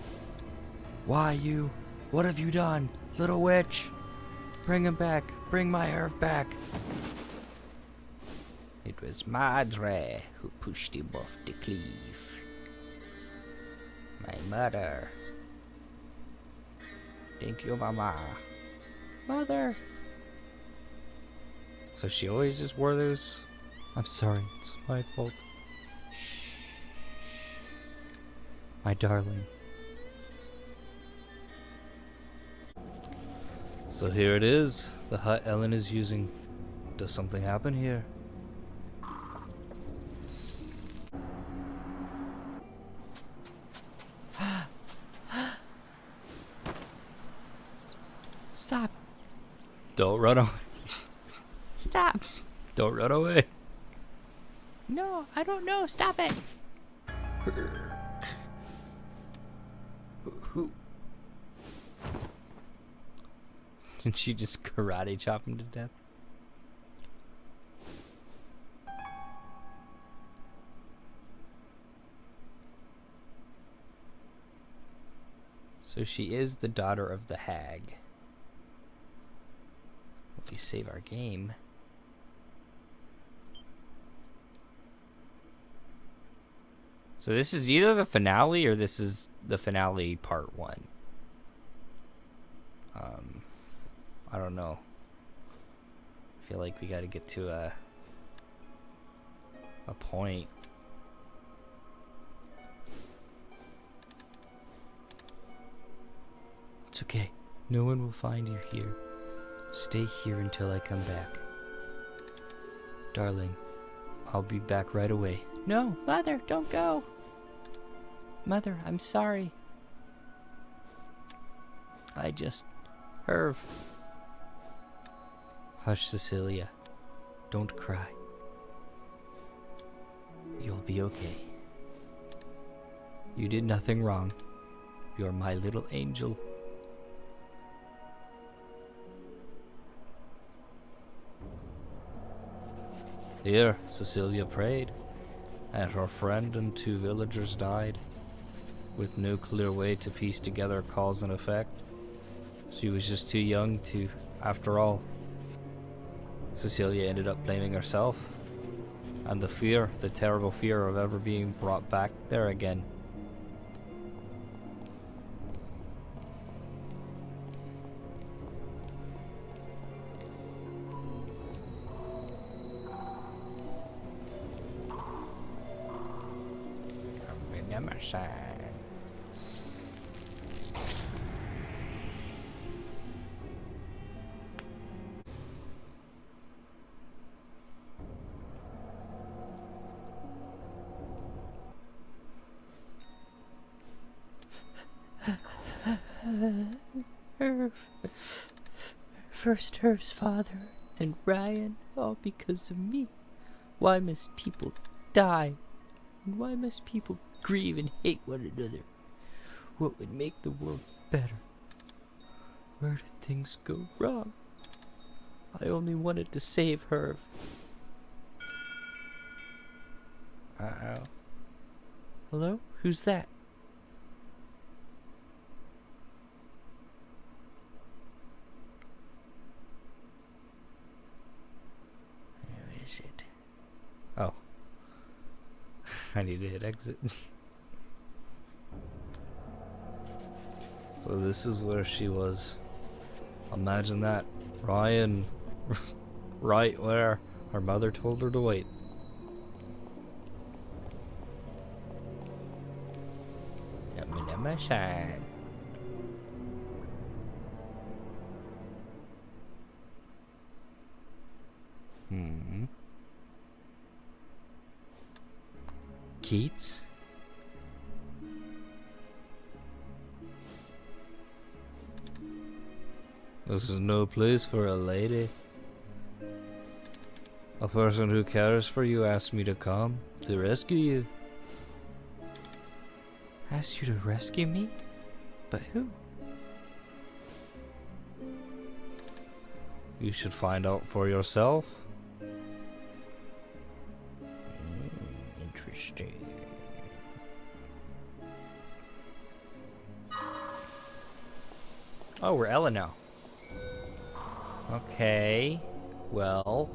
Why you? What have you done, little witch? Bring him back. Bring my Herv back. It was Madre who pushed him off the cliff. My mother. Thank you, Mama. Mother. So she always just wore those? I'm sorry, it's my fault. Shh. My darling. So here it is, the hut Ellen is using. Does something happen here? Stop. Don't run away. Stop. Don't run away. No, I don't know. Stop it. Did she just karate chop him to death? So she is the daughter of the hag. We save our game. So this is either the finale or this is the finale part 1. I don't know. I feel like we gotta get to a point. It's okay. No one will find you here. Stay here until I come back. Darling, I'll be back right away. No, Mother, don't go. Mother, I'm sorry. Herv. Hush, Cecilia. Don't cry. You'll be okay. You did nothing wrong. You're my little angel. Here, Cecilia prayed, and her friend and 2 villagers died. With no clear way to piece together cause and effect. She was just too young to, after all. Cecilia ended up blaming herself, and the terrible fear of ever being brought back there again. First Herv's father, then Ryan, all because of me. Why must people die? And why must people grieve and hate one another? What would make the world better? Where did things go wrong? I only wanted to save Herv. Uh-oh. Hello? Who's that? Who is it? Oh. I need to hit exit. So this is where she was. Imagine that. Ryan. Right where her mother told her to wait. Shine. Keats? This is no place for a lady. A person who cares for you asked me to come to rescue you. Asked you to rescue me? But who? You should find out for yourself. Interesting. Oh, we're Ella now. Okay. Well,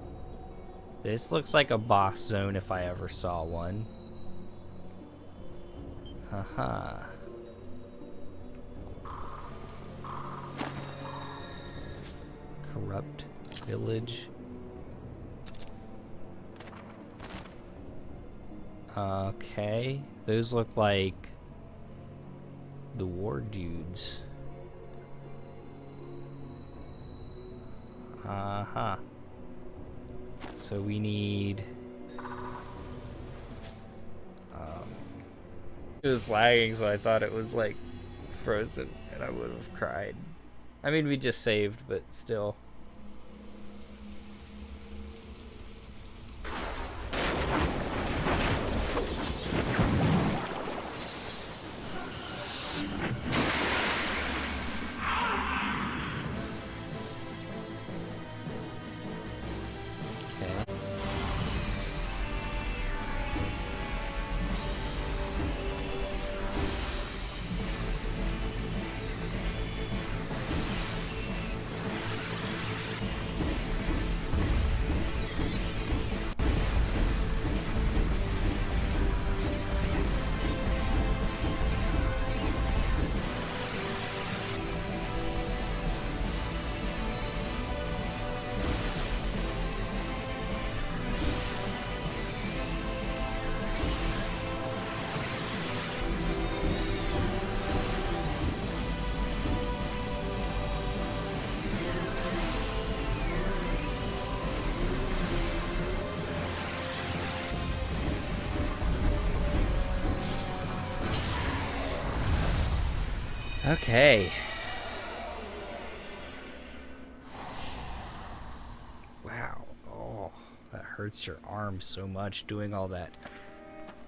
this looks like a boss zone if I ever saw one. Haha. Corrupt village. Okay. Those look like the war dudes. Uh-huh. So we need... It was lagging, so I thought it was like frozen, and I would have cried. I mean, we just saved, but still. Okay. Wow. Oh, that hurts your arm so much doing all that.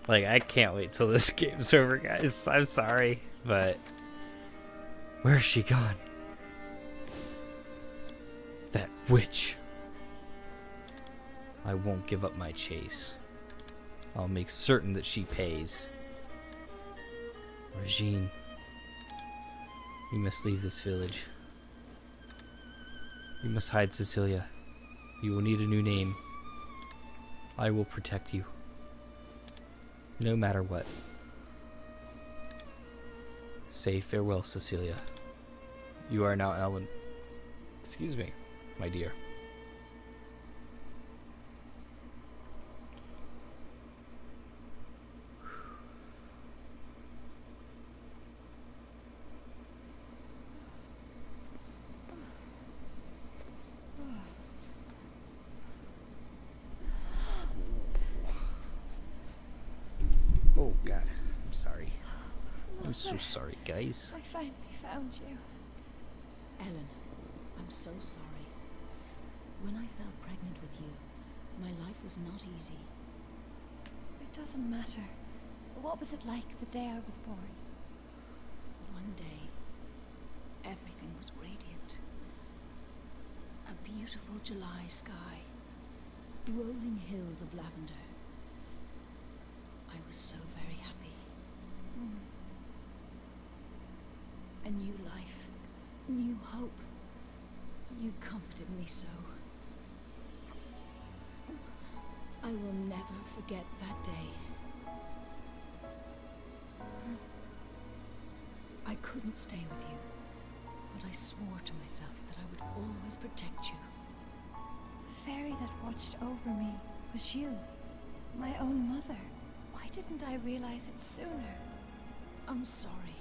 Like, I can't wait till this game's over, guys. I'm sorry, but where's she gone? That witch. I won't give up my chase. I'll make certain that she pays. Regine, you must leave this village. You must hide Cecilia. You will need a new name. I will protect you. No matter what. Say farewell, Cecilia. You are now Ellen. Excuse me, my dear. Oh God, I'm sorry. I'm so sorry, guys. I finally found you. Ellen, I'm so sorry. When I fell pregnant with you, my life was not easy. It doesn't matter. What was it like the day I was born? One day, everything was radiant. A beautiful July sky, rolling hills of lavender. I was so very happy. A new life, new hope. You comforted me so. I will never forget that day. I couldn't stay with you, but I swore to myself that I would always protect you. The fairy that watched over me was you, my own mother. Why didn't I realize it sooner? I'm sorry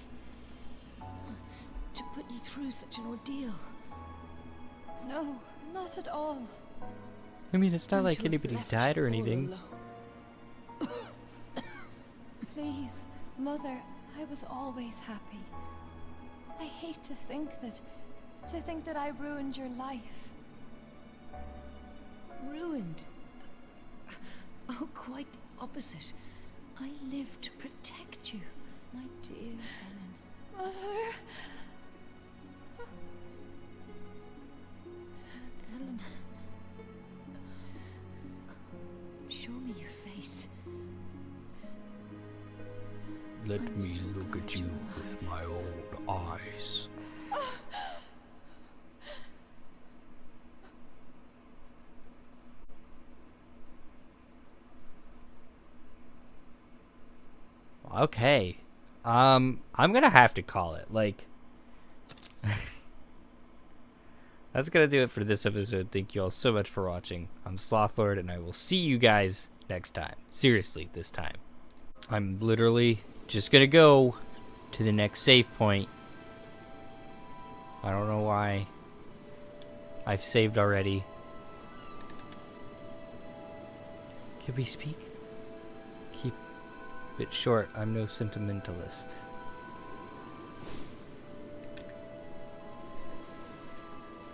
to put you through such an ordeal. No, not at all. I mean, it's not And like to have anybody left died or you all anything. alone. Please, Mother, I was always happy. I hate to think that I ruined your life. Ruined? Oh, quite the opposite. I live to protect you, my dear Ellen. Mother. Ellen. Show me your face. Let I'm me so look glad at you you're with alive. my old eyes. Okay. I'm gonna have to call it. Like, that's gonna do it for this episode. Thank you all so much for watching. I'm Slothlord, and I will see you guys next time. Seriously, this time. I'm literally just gonna go to the next save point. I don't know why. I've saved already. Can we speak? Keep it short. I'm no sentimentalist.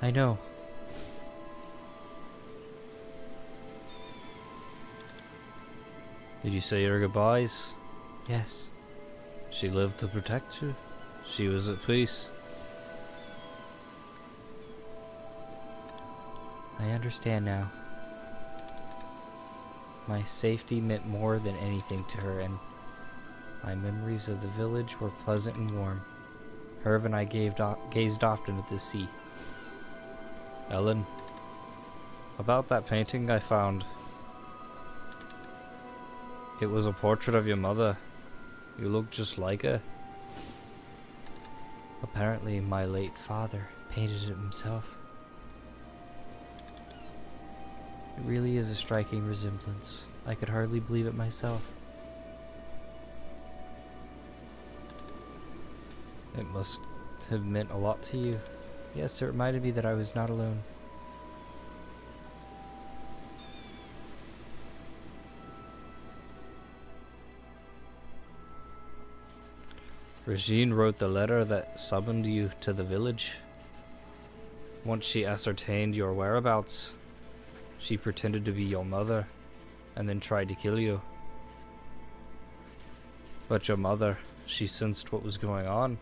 I know. Did you say your goodbyes? Yes. She lived to protect you. She was at peace. I understand now. My safety meant more than anything to her, and my memories of the village were pleasant and warm. Herv and I gazed often at the sea. Ellen, about that painting I found. It was a portrait of your mother. You look just like her. Apparently, my late father painted it himself. It really is a striking resemblance. I could hardly believe it myself. It must have meant a lot to you. Yes, it reminded me that I was not alone. Regine wrote the letter that summoned you to the village. Once she ascertained your whereabouts, she pretended to be your mother and then tried to kill you. But your mother, she sensed what was going on,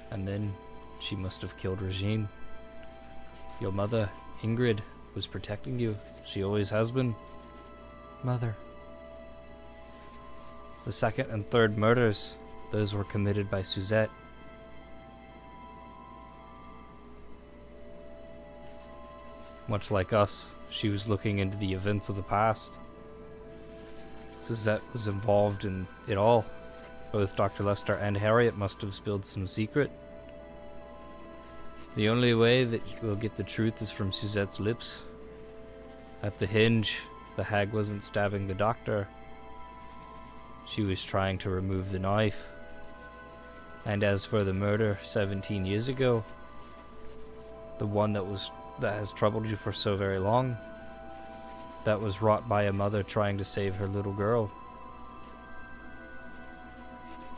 and then she must have killed Regine. Your mother, Ingrid, was protecting you. She always has been. Mother. The second and third murders, those were committed by Suzette. Much like us, she was looking into the events of the past. Suzette was involved in it all. Both Dr. Lester and Harriet must have spilled some secret. The only way that we'll get the truth is from Suzette's lips. At the hinge, the hag wasn't stabbing the doctor. She was trying to remove the knife. And as for the murder 17 years ago, the one that has troubled you for so very long, that was wrought by a mother trying to save her little girl.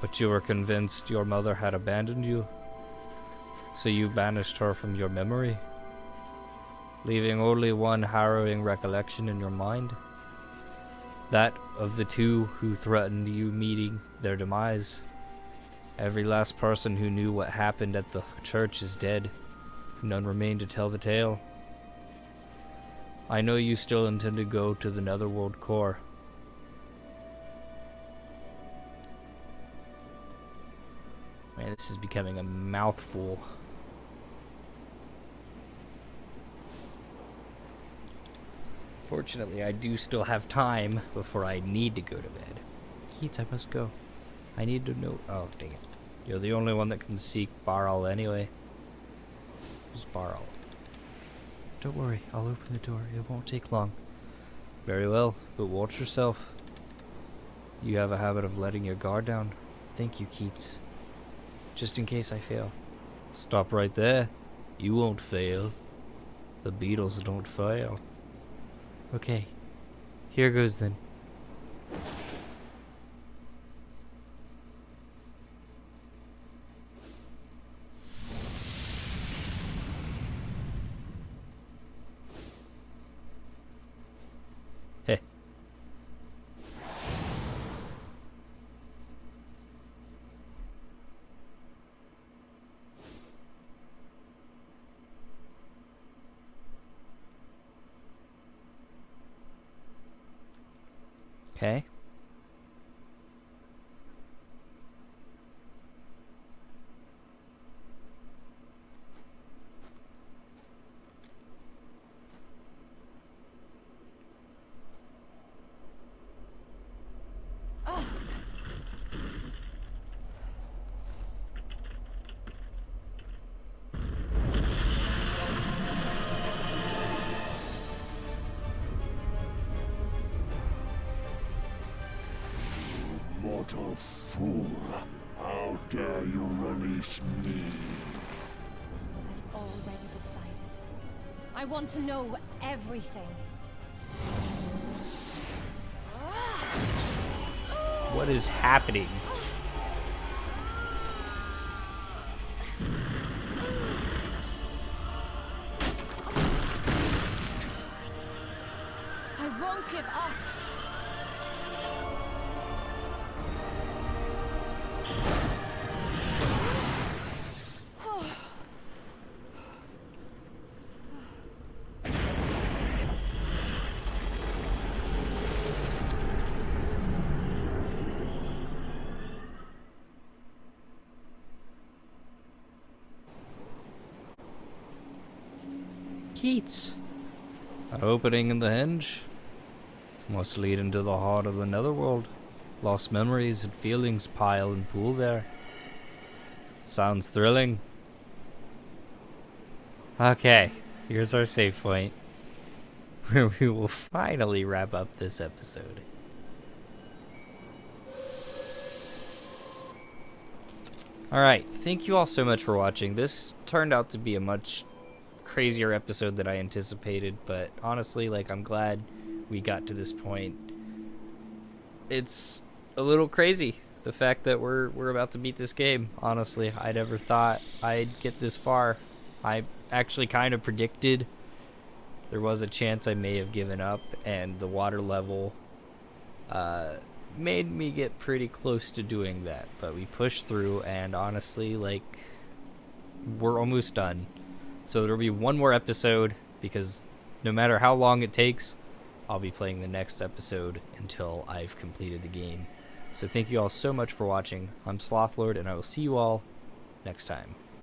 But you were convinced your mother had abandoned you, so you banished her from your memory, leaving only one harrowing recollection in your mind, that of the two who threatened you meeting their demise. Every last person who knew what happened at the church is dead. None remain to tell the tale. I know you still intend to go to the Netherworld core. Man, this is becoming a mouthful. Fortunately, I do still have time before I need to go to bed. Keats, I must go. I need to know. Oh, dang it. You're the only one that can seek Baral anyway. Who's Baral? Don't worry, I'll open the door. It won't take long. Very well, but watch yourself. You have a habit of letting your guard down. Thank you, Keats. Just in case I fail. Stop right there. You won't fail. The Beatles don't fail. Okay. Here goes then. Hey. Okay. Mortal fool, how dare you release me? I've already decided. I want to know everything. What is happening? I won't give up. Keats. An opening in the hinge must lead into the heart of the Netherworld. Lost memories and feelings pile and pool there. Sounds thrilling. Okay, here's our save point, where we will finally wrap up this episode. Alright, thank you all so much for watching. This turned out to be a much crazier episode than I anticipated, but honestly, like, I'm glad we got to this point. It's a little crazy. the fact that we're about to beat this game. Honestly, I never thought I'd get this far. I actually kind of predicted there was a chance I may have given up, and the water level made me get pretty close to doing that. But we pushed through, and honestly, like, we're almost done. So there'll be one more episode, because no matter how long it takes, I'll be playing the next episode until I've completed the game. So thank you all so much for watching. I'm Slothlord, and I will see you all next time.